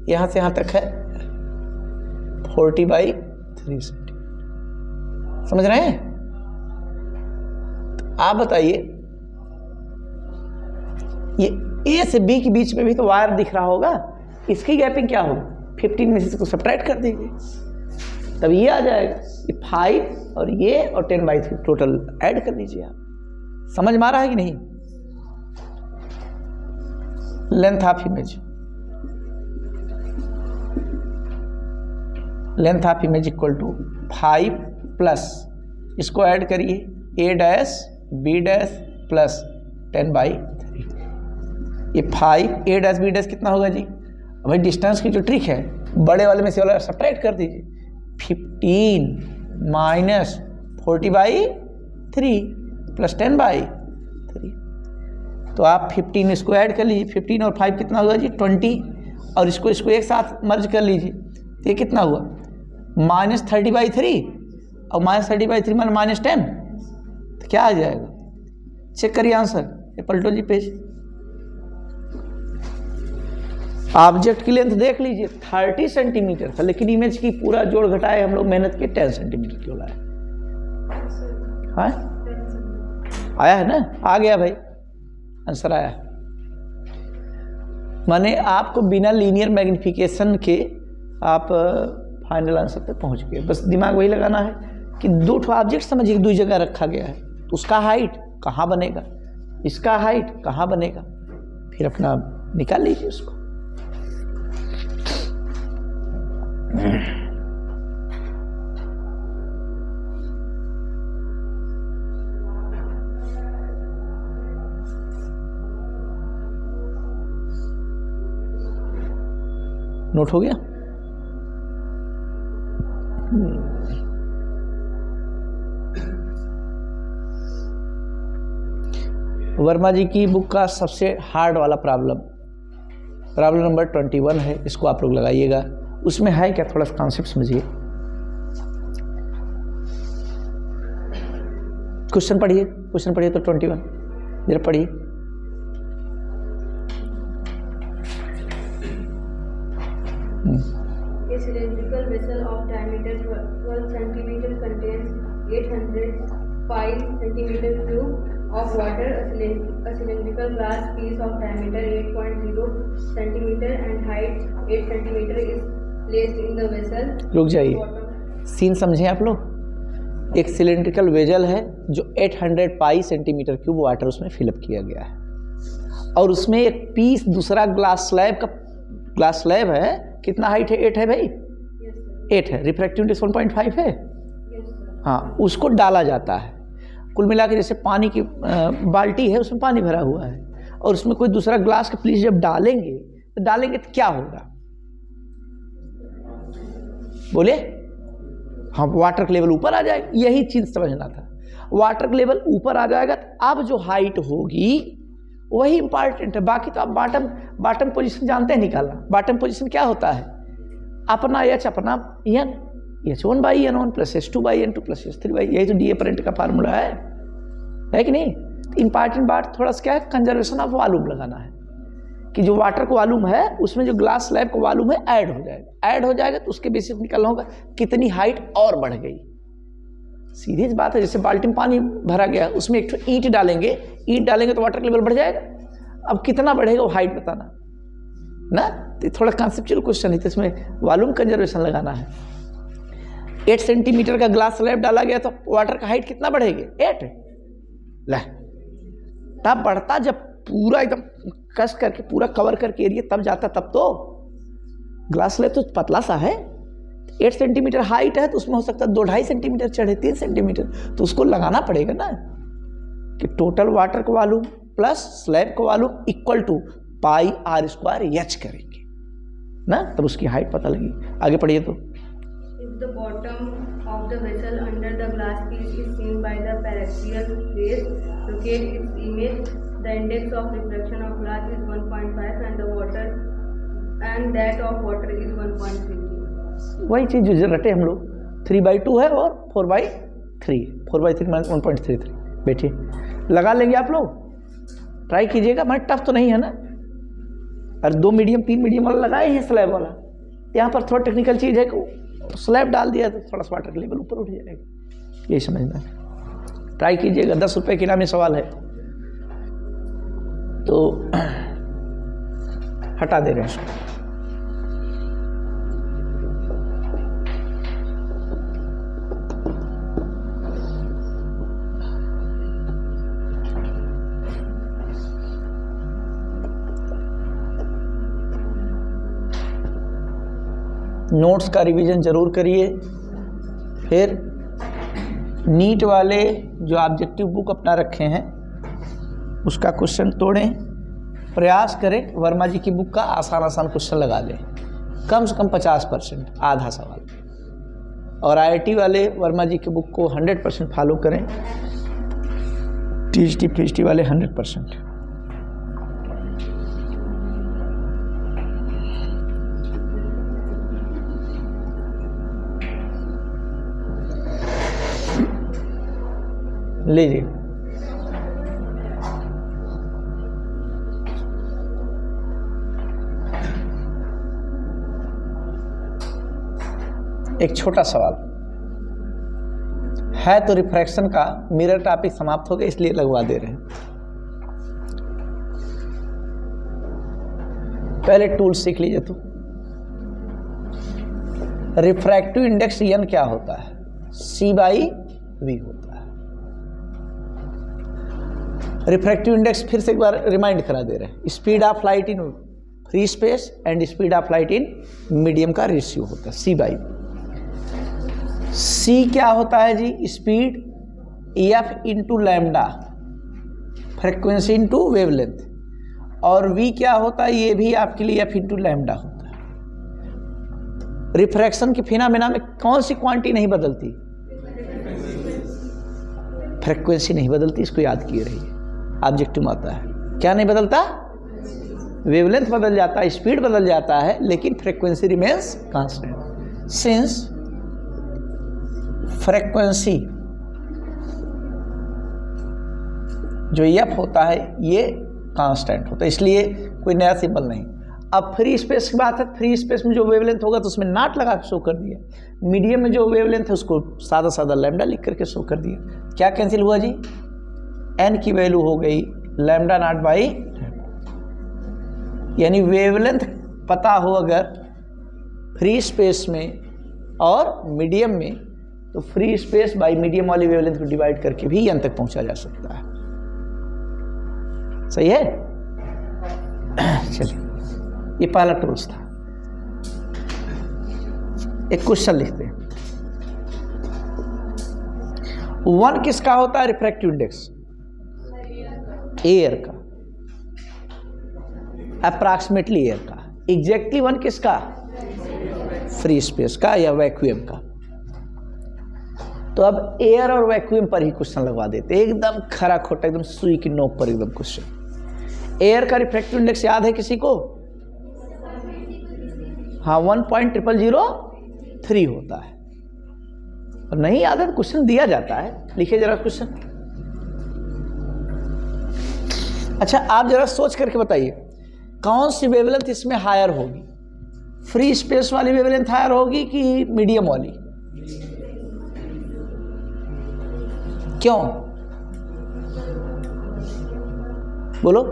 यहाँ से यहाँ तक है 40/3 सेंटीमीटर। समझ रहे हैं? तो आप बताइए, ये ए से बी के बीच में भी तो वायर दिख रहा होगा, इसकी गैपिंग क्या होगी 15 में से इसको सब्ट्रैक्ट कर दीजिए, तब ये आ जाएगा। ये 5 और ये और 10/3 टोटल ऐड कर दीजिए। आप समझ में आ रहा है कि नहीं? Length of image, length of image equal to 5 plus इसको ऐड करिए A' B' प्लस 10/3। ये 5 A' B' कितना होगा जी? भाई डिस्टेंस की जो ट्रिक है, बड़े वाले में से वाला सब्ट्रैक्ट कर दीजिए। 15 माइनस 40/3 प्लस 10/3, तो आप 15 इसको ऐड कर लीजिए। 15 और 5 कितना होगा जी 20, और इसको एक साथ मर्ज कर लीजिए, तो ये कितना हुआ -30/3, और -30/3 मान -10, तो क्या आ जाएगा? चेक करिए आंसर, ये पलटो जी पेज। ऑब्जेक्ट की लेंथ देख लीजिए 30 सेंटीमीटर था, लेकिन इमेज की पूरा जोड़ घटाए हम लोग मेहनत के 10 सेंटीमीटर क्यों लाए? हाँ आया है ना, आ गया भाई, आंसर आया। माने आपको बिना लीनियर मैग्निफिकेशन के आप फाइनल आंसर तक पहुंच गए। बस दिमाग वही लगाना है कि दो ऑब्जेक्ट समझिए, दो जगह रखा गया है, तो उसका हाइट कहाँ बनेगा, इसका हाइट कहाँ बनेगा, फिर अपना निकाल लीजिए उसको। नोट हो गया? वर्मा जी की बुक का सबसे हार्ड वाला प्रॉब्लम नंबर 21 है, इसको आप लोग लगाइएगा। उसमें है क्या, थोड़ा सा कॉन्सेप्ट समझिए। क्वेश्चन पढ़िए तो 21 जरा पढ़िए। A cylindrical vessel of diameter 12 cm contains 805 cm³ of water. A cylindrical glass piece of diameter 8.0 cm and height 8 cm is placed in the vessel. रुक जाइए, सीन समझें आप लोग। एक सिलेंड्रिकल वेजल है जो 805 सेंटीमीटर³ वाटर उसमें फिलअप किया गया है, और उसमें एक पीस दूसरा ग्लास स्लैब है। कितना हाइट है? 8 है भाई, 8 है, रिफ्रैक्टिव इंडेक्स 1.5 है। Yes, sir. हाँ, उसको डाला जाता है। कुल मिला के जैसे पानी की बाल्टी है, उसमें पानी भरा हुआ है और उसमें कोई दूसरा ग्लास का प्लीज जब डालेंगे तो क्या होगा? बोले? हाँ, वाटर लेवल ऊपर आ जाएगा। यही चीज समझना था। वाटर लेवल ऊपर आ जाएगा तो अब जो हाइट होगी वही इंपॉर्टेंट है। बाकी तो आप बॉटम पोजीशन जानते हैं निकालना। बॉटम पोजीशन क्या होता है? अपना एच अपना N, H1/N1 plus H2/N2 plus H3 यही तो डी अपरेंट का फार्मूला है कि नहीं? इंपॉर्टेंट बात थोड़ा सा क्या है, कंजर्वेशन ऑफ वॉल्यूम लगाना है कि जो वाटर का वॉल्यूम है उसमें जो ग्लास स्लैब का वॉल्यूम है ऐड हो जाएगा तो उसके बेसिस निकलना होगा कितनी हाइट और बढ़ गई। सीधी सी बात है, जैसे बाल्टी में पानी भरा गया, उसमें एक ईंट डालेंगे तो वाटर लेवल बढ़ जाएगा। अब कितना बढ़ेगा वो हाइट बताना ना, तो थोड़ा कॉन्सेप्चुअल क्वेश्चन है, तो इसमें वॉल्यूम कंजर्वेशन लगाना है। 8 सेंटीमीटर का ग्लास स्लैब डाला गया तो वाटर का हाइट कितना बढ़ेगी? 8 ला, तब बढ़ता जब पूरा एकदम कस करके पूरा कवर करके एरिया तब जाता, तब तो ग्लास स्लैब तो पतला सा है, 8 सेंटीमीटर हाइट है तो उसमें हो सकता है 2-2.5 सेंटीमीटर चढ़े, 3 सेंटीमीटर, तो उसको लगाना पड़ेगा ना कि टोटल वाटर का वॉल्यूम प्लस स्लैब का वॉल्यूम इक्वल टू πr² करेंगे ना, तब उसकी हाइट पता लगी। आगे पढ़िए तो। If the bottom of the vessel under the glass piece is seen by the peripheral rays, locate its image. The index of refraction of glass is 1.5 and that of water is 1.33. वही चीज जो रटे हम लोग, 3/2 है और 4/3 minus 1.33। बैठिए, लगा लेंगे आप लोग, ट्राई कीजिएगा। मैं टफ तो नहीं है ना, और 2 मीडियम 3 मीडियम वाला लगाए हैं स्लैब वाला। यहाँ पर थोड़ा टेक्निकल चीज़ है कि स्लैब डाल दिया तो थोड़ा सा वाटर लेवल ऊपर उठ जाएगा, यही समझना है। ट्राई कीजिएगा, 10 रुपये के इनामी सवाल है तो हटा दे रहे हैं इसको। नोट्स का रिवीजन जरूर करिए। फिर नीट वाले जो ऑब्जेक्टिव बुक अपना रखे हैं उसका क्वेश्चन तोड़ें, प्रयास करें वर्मा जी की बुक का आसान क्वेश्चन लगा लें, कम से कम 50%, आधा सवाल। और IIT वाले वर्मा जी की बुक को 100% फॉलो करें, TGT PhD वाले 100%। लीजिए, एक छोटा सवाल है तो रिफ्रैक्शन का मिरर टॉपिक समाप्त हो गया, इसलिए लगवा दे रहे हैं। पहले टूल सीख लीजिए। तो रिफ्रैक्टिव इंडेक्स n क्या होता है? C/V होता है। रिफ्रैक्टिव इंडेक्स फिर से एक बार रिमाइंड करा दे रहे हैं, speed of light in free space and speed of light in medium का रेशियो होता है C/V। C क्या होता है जी? Speed, F into lambda, frequency into wavelength, और V क्या होता है? ये भी आपके लिए F इंटू लैम्डा होता है। रिफ्रैक्शन के फिनोमेना में कौन सी क्वांटिटी नहीं बदलती? फ्रिक्वेंसी नहीं बदलती, इसको याद किए रहिए। ऑब्जेक्टिव में आता है, क्या नहीं बदलता? वेवलेंथ बदल जाता है, स्पीड बदल जाता है, लेकिन frequency remains constant. Since frequency जो F होता है ये कांस्टेंट होता है, इसलिए कोई नया सिंबल नहीं। अब फ्री स्पेस की बात है, फ्री स्पेस में जो वेवलेंथ होगा तो उसमें नॉट लगा के शो कर दिया। मीडियम में जो वेवलेंथ है उसको सादा सादा लैम्डा लिख करके शो कर दिया। क्या कैंसिल हुआ जी? n की वैल्यू हो गई लैम्डा नॉट बाई, यानी वेवलेंथ पता हो अगर फ्री स्पेस में और मीडियम में, तो फ्री स्पेस बाई मीडियम वाली वेवलेंथ को डिवाइड करके भी n तक पहुंचा जा सकता है। सही है? चलिए, ये पहला टूल्स था। एक क्वेश्चन लिखते हैं। 1 किसका होता है रिफ्रैक्टिव इंडेक्स? एयर का, अप्रॉक्सीमेटली एयर का। एग्जैक्टली 1 किसका? फ्री स्पेस का या वैक्यूम का। तो अब एयर और वैक्यूम पर ही क्वेश्चन लगवा देते, एकदम खरा खोटा, एकदम सुई की नोक पर एकदम क्वेश्चन। एयर का रिफ्रैक्टिव इंडेक्स याद है किसी को? हाँ, 1.0003 होता है। और नहीं याद है तो क्वेश्चन दिया जाता है, लिखिए जरा क्वेश्चन। अच्छा, आप जरा सोच करके बताइए कौन सी वेवलेंथ इसमें हायर होगी? फ्री स्पेस वाली वेवलेंथ हायर होगी कि मीडियम वाली? क्यों बोलो?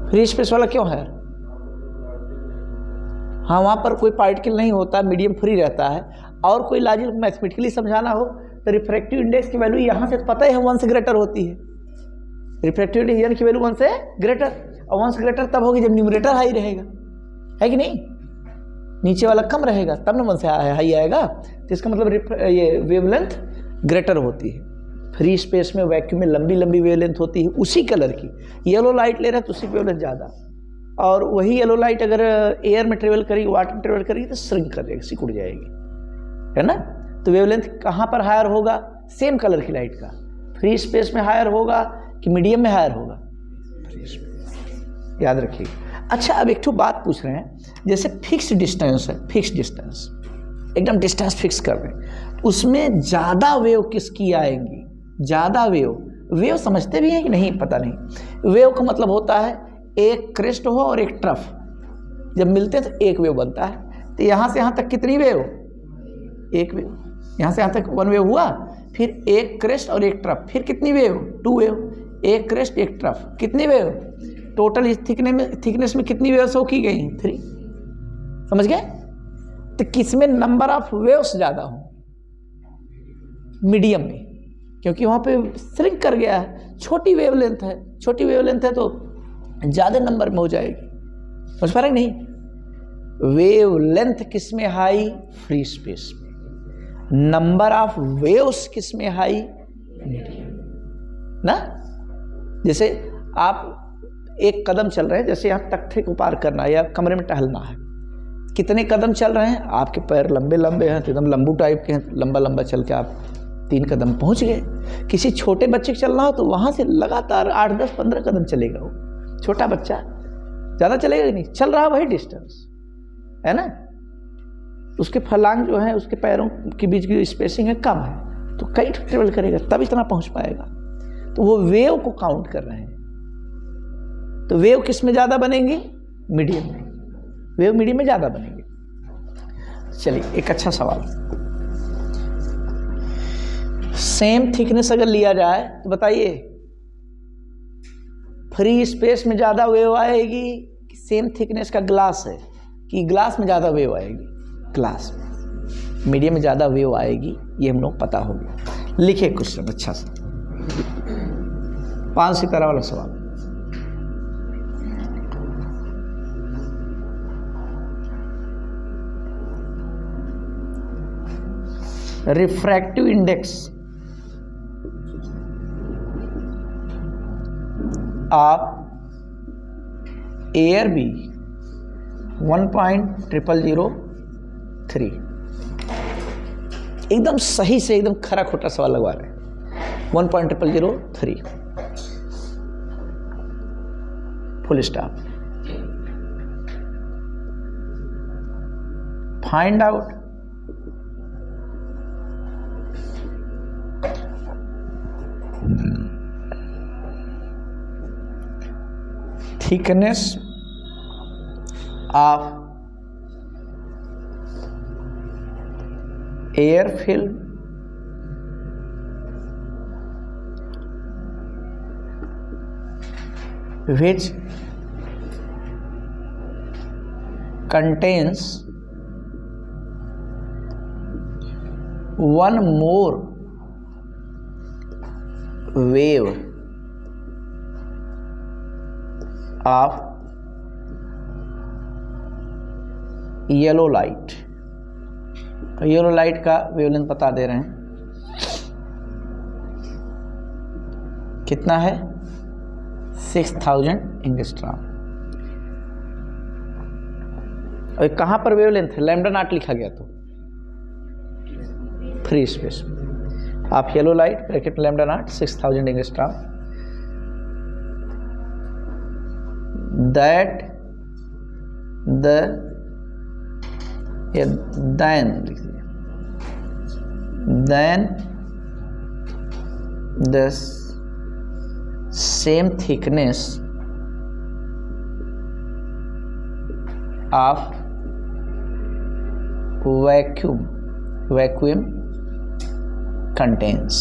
फ्री स्पेस वाला क्यों है? हाँ, वहां पर कोई पार्टिकल नहीं होता, मीडियम फ्री रहता है। और कोई लॉजिक मैथमेटिकली समझाना हो तो रिफ्रैक्टिव इंडेक्स की वैल्यू यहां से पता है 1 से ग्रेटर होती है। रिफ्रैक्टिव इंडेक्स की वैल्यू 1 से ग्रेटर, और 1 से ग्रेटर तब होगी जब न्यूमरेटर हाई रहेगा, है कि नहीं? नीचे वाला कम रहेगा तब ना 1 से हाई आएगा। तो इसका मतलब ये वेवलेंथ ग्रेटर होती है। फ्री स्पेस में वैक्यूम में लंबी लंबी वेवलेंथ होती है उसी कलर की। येलो लाइट ले रहा है तो उसकी वेवलेंथ ज़्यादा, और वही येलो लाइट अगर एयर में ट्रेवल करेगी, वाटर में ट्रेवल करेगी तो श्रिंक कर जाएगी, सिकुड़ जाएगी, है ना? तो वेवलेंथ कहाँ पर हायर होगा? सेम कलर की लाइट का। फ्री स्पेस में हायर होगा कि मीडियम में हायर होगा? फ्री स्पेस, याद रखिएगा। अच्छा, अब एक तो बात पूछ रहे हैं, जैसे फिक्स डिस्टेंस है, फिक्स डिस्टेंस एकदम डिस्टेंस फिक्स कर रहे हैं, उसमें ज़्यादा वेव किसकी आएंगी? ज़्यादा वेव समझते भी हैं कि नहीं पता नहीं। वेव का मतलब होता है एक क्रेस्ट हो और एक ट्रफ जब मिलते हैं तो एक वेव बनता है। तो यहाँ से यहाँ तक कितनी वेव? एक वेव। यहाँ से यहाँ तक 1 वेव हुआ, फिर एक क्रेस्ट और एक ट्रफ, फिर कितनी वेव? 2 वेव। एक क्रेस्ट एक ट्रफ, कितनी वेव? टोटल इस थिकनेस में कितनी वेव शो की गई? 3। समझ गए? तो किसमें नंबर ऑफ वेव्स ज़्यादा हो? मीडियम में, क्योंकि वहाँ पे श्रिंक कर गया है, छोटी वेवलेंथ है, छोटी वेवलेंथ है तो ज़्यादा नंबर में हो जाएगी। कुछ फर्क नहीं। वेवलेंथ किस में हाई? फ्री स्पेस में। नंबर ऑफ वेव्स किस में हाई? मीडियम ना। जैसे आप एक कदम चल रहे हैं, जैसे यहाँ तख्ते को पार करना है या कमरे में टहलना है, कितने कदम चल रहे हैं? आपके पैर लंबे लंबे हैं तो एकदम लंबू टाइप के हैं, लंबा लंबा चल के आप 3 कदम पहुंच गए। किसी छोटे बच्चे को चलना हो तो वहाँ से लगातार 8, 10, 15 कदम चलेगा। वो छोटा बच्चा ज़्यादा चलेगा कि नहीं? चल रहा वही डिस्टेंस है ना। उसके फलांग जो है, उसके पैरों के बीच की स्पेसिंग है कम है, तो कई ट्रेवल करेगा तब इतना पहुँच पाएगा। तो वो वेव को काउंट कर रहे हैं। तो वेव किस में ज़्यादा बनेंगी? मीडियम में। वेव मीडियम में ज़्यादा बनेंगे। चलिए, एक अच्छा सवाल। सेम थिकनेस अगर लिया जाए तो बताइए, फ्री स्पेस में ज़्यादा वेव आएगी कि सेम थिकनेस का ग्लास है कि ग्लास में ज़्यादा वेव आएगी? ग्लास में। मीडियम में ज़्यादा वेव आएगी, ये हम लोग पता हो गया। लिखिए क्वेश्चन अच्छा सा, 5 सितारा वाला सवाल। Refractive index of air be 1.0003। एकदम सही से एकदम खरा खोटा सवाल लगवा रहे हैं। 1.0003 full stop. Find out thickness of air film which contains one more wave of yellow light, तो येलो लाइट का वेवलेंथ बता दे रहे हैं, कितना है 6000 एंगस्ट्रॉम। और कहाँ पर वेवलेंथ है, लैम्डा नॉट लिखा गया तो फ्री स्पेस में। आप yellow light bracket lambda naught 6000 angstrom, that the then लिख दिया, then the same thickness of vacuum contains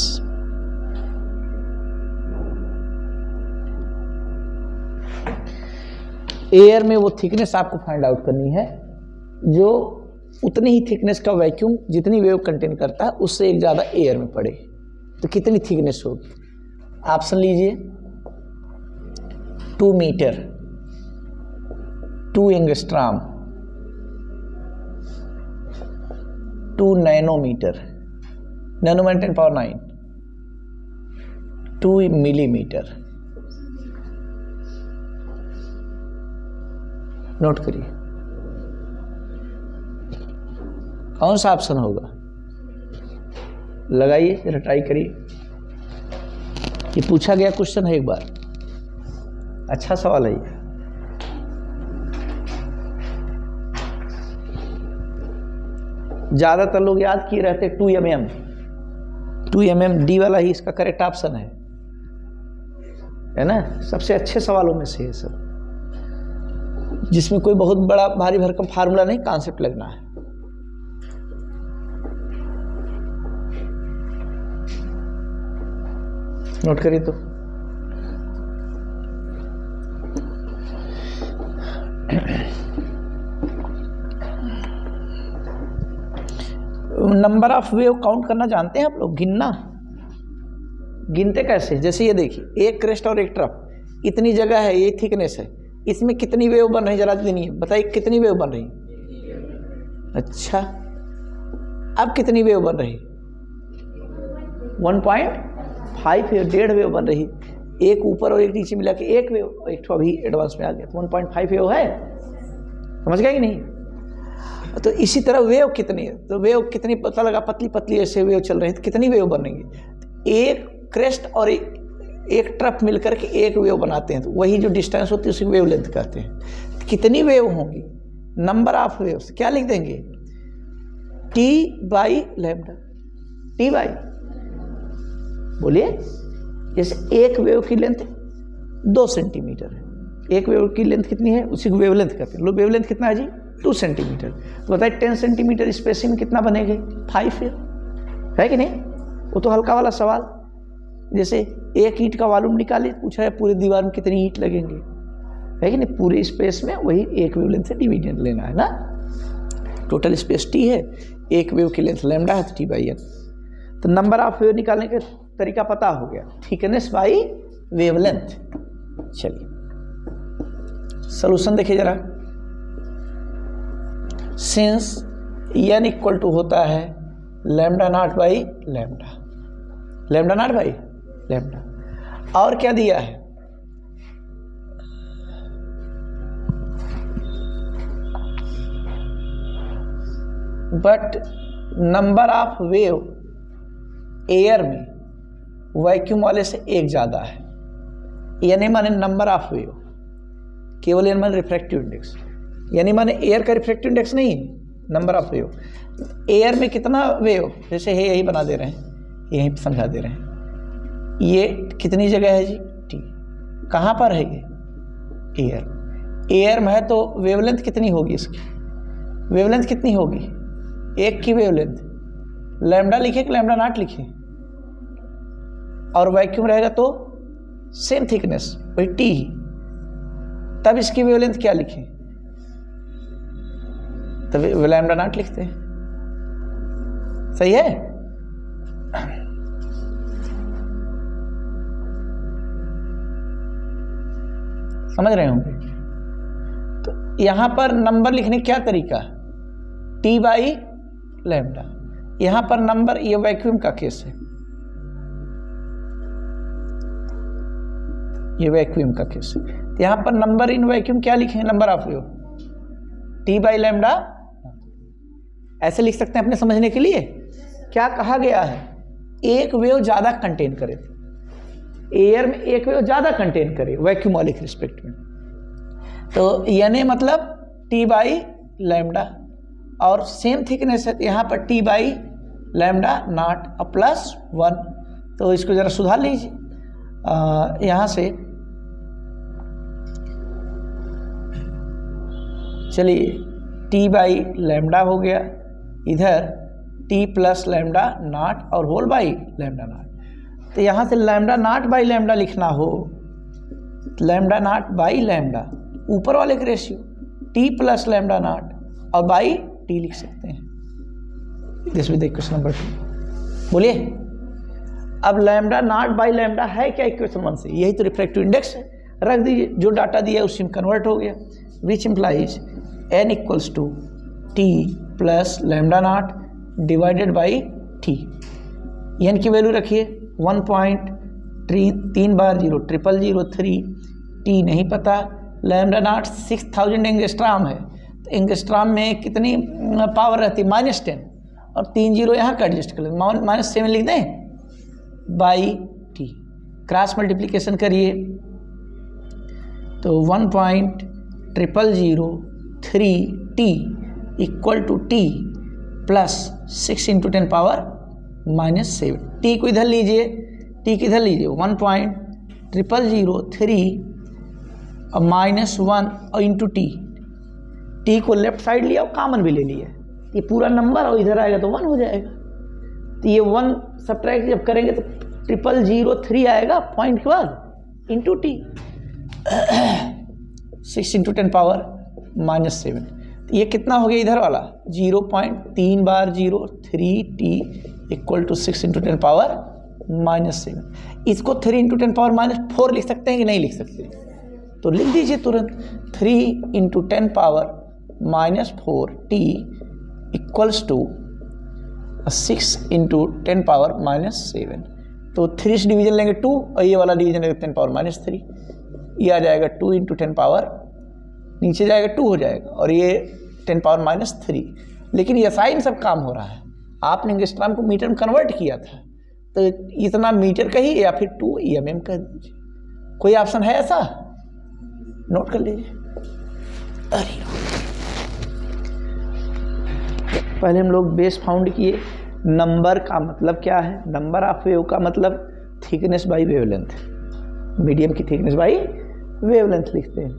air में वो थिकनेस आपको फाइंड आउट करनी है जो उतनी ही थिकनेस का वैक्यूम जितनी वेव कंटेन करता है उससे एक ज़्यादा एयर में पड़े, तो कितनी थिकनेस होगी। ऑप्शन लीजिए 2 metre, 2 angstrom, 2 nanometre, nanometre 10⁹, 2 millimetre. Note करिए कौन सा ऑप्शन होगा, लगाइए जरा, ट्राई करिए। ये पूछा गया क्वेश्चन है एक बार, अच्छा सवाल है ये। ज़्यादातर लोग याद किए रहते 2 mm, 2 mm डी वाला ही इसका करेक्ट ऑप्शन है ना। सबसे अच्छे सवालों में से है सब, जिसमें कोई बहुत बड़ा भारी भरकम फार्मूला नहीं, कॉन्सेप्ट लगना है। नोट करिए तो नंबर ऑफ वेव काउंट करना जानते हैं आप लोग, गिनना। गिनते कैसे, जैसे ये देखिए, एक क्रेस्ट और एक ट्रफ, इतनी जगह है, ये थिकनेस है, इसमें कितनी वेव बन रही, जरा गिनिए, बताइए कितनी वेव बन रही। अच्छा, अब कितनी वेव बन रही, 1.5 वेव, 1.5 वेव बन रही। एक ऊपर और एक नीचे मिला के एक वेव, और एक अभी एडवांस में आ गया तो 1.5 वेव है, समझ गया कि नहीं। तो इसी तरह वेव कितनी है, तो वेव कितनी पता लगा, पतली पतली ऐसे वेव चल रही है, तो कितनी वेव बनेंगी। एक क्रेस्ट और एक ट्रफ मिलकर के एक वेव बनाते हैं, तो वही जो डिस्टेंस होती है उसी वेव लेंथ कहते हैं। तो कितनी वेव होंगी, नंबर ऑफ वेव्स क्या लिख देंगे, T/λ, T/, बोलिए। जैसे एक वेव की लेंथ 2 सेंटीमीटर है, एक वेव की लेंथ कितनी है, उसी को वेव लेंथ कहते हैं। लो वेव लेंथ कितना है जी, 2 सेंटीमीटर। तो बताइए 10 सेंटीमीटर स्पेसिंग में कितना बनेगा, 5 वेव, है कि नहीं। वो तो हल्का वाला सवाल, जैसे एक ईंट का वॉल्यूम निकालिए, पूछा है पूरी दीवार में कितनी ईंट लगेंगे, है कि नहीं। पूरे स्पेस में वही एक वेव लेंथ से डिवीजन लेना है ना। टोटल स्पेस T है, एक वेव की लेंथ लैम्डा है, तो T/n। तो नंबर ऑफ वेव निकालने का तरीका पता हो गया, थिकनेस बाई वेवलेंथ। चलिए सॉल्यूशन देखिए जरा। सिंस n इक्वल टू होता है lambda naught by lambda, lambda naught by lambda, और क्या दिया है, but number of wave air में वैक्यूम वाले से एक ज़्यादा है। यानी माने नंबर ऑफ वेव, केवल यानी माने रिफ्रैक्टिव इंडेक्स, यानी माने एयर का रिफ्रैक्टिव इंडेक्स नहीं, नंबर ऑफ वेव। एयर में कितना वेव, जैसे है यही बना दे रहे हैं, यहीं समझा दे रहे हैं। ये कितनी जगह है जी, T, कहाँ पर है ये, एयर में है, तो वेवलेंथ कितनी होगी इसकी, वेवलेंथ कितनी होगी, एक की वेवलेंथ, लैम्डा लिखे कि लैम्डा नॉट लिखे, और वैक्यूम रहेगा तो सेम थिकनेस वही T ही, तब इसकी वेवलेंथ क्या लिखें, तब लैम्डा नॉट लिखते हैं। सही है। समझ रहे होंगे। तो यहां पर नंबर लिखने क्या तरीका, टी बाई लैम्डा। यहाँ पर नंबर, ये वैक्यूम का केस है, ये वैक्यूम का केस है। तो यहाँ पर नंबर इन वैक्यूम क्या लिखेंगे, number of wave T by lambda, ऐसे लिख सकते हैं अपने समझने के लिए। क्या कहा गया है, एक वेव ज़्यादा कंटेन करे, एयर में एक वेव ज़्यादा कंटेन करे वैक्यूम वाले के रिस्पेक्ट में। तो यानी मतलब टी बाई लैम्डा, और सेम थिकनेस है यहाँ पर T by lambda naught plus 1। तो इसको ज़रा सुधार लीजिए यहाँ से, चलिए टी बाई लैम्डा हो गया, इधर टी प्लस लैम्डा नॉट और होल बाई लैम्डा नॉट। तो यहाँ से लैम्डा नॉट बाई लैम्डा लिखना हो, लैम्डा नॉट बाई लैम्डा, ऊपर वाले के ratio T plus lambda not और बाई टी लिख सकते हैं। This with equation number 2। बोलिए अब लैम्डा नॉट बाई लैम्डा है क्या इक्वेशन 1 से, यही तो रिफ्रैक्टिव इंडेक्स है, रख दीजिए, जो डाटा दिया उसी में कन्वर्ट हो गया, which implies n equals to T plus lambda not divided by T. N की वैल्यू रखिए 1.3 बार 0 0003, टी नहीं पता, लैम्डा नॉट 6000 एंगस्ट्राम है, तो एंगस्ट्राम में कितनी पावर रहती है, -10, और 3 0 यहाँ का एडजस्ट कर लें, -7 लिख दें बाई टी। क्रॉस मल्टीप्लिकेशन करिए तो 1.0003 T equal to T plus 6 × 10⁻⁻7। T को इधर लीजिए, टी किधर लीजिए 1.0003 और -1 और इंटू टी, टी को लेफ्ट साइड लिया और कॉमन भी ले लिया, ये पूरा नंबर और इधर आएगा तो 1 हो जाएगा। तो ये 1 सब्ट्रैक्ट जब करेंगे तो 0003 आएगा पॉइंट के बाद इंटू टी 6 × 10⁻⁻7। तो ये कितना हो गया इधर वाला 0.3 बार 03 टी इक्वल टू 6 × 10⁻⁻7। इसको 3 × 10⁻⁻4 लिख सकते हैं कि नहीं लिख सकते, तो लिख दीजिए तुरंत 3 × 10⁻⁻4 टी इक्वल्स टू 6 × 10⁻⁻7। तो 3 से डिवीजन लेंगे 2 और ये वाला डिवीजन लेंगे 10⁻3, ये आ जाएगा 2 × 10 नीचे जाएगा 2 हो जाएगा, और ये 10⁻3। लेकिन ये साइन सब काम हो रहा है, आपने एंगस्ट्राम को मीटर में कन्वर्ट किया था, तो इतना मीटर कहिए या फिर 2 mm कह दीजिए। कोई ऑप्शन है ऐसा, नोट कर लीजिए। अरे पहले हम लोग बेस फाउंड किए, नंबर का मतलब क्या है, नंबर ऑफ वेव का मतलब थिकनेस बाई वेवलेंथ, मीडियम की थिकनेस बाई वेवलेंथ लिखते हैं,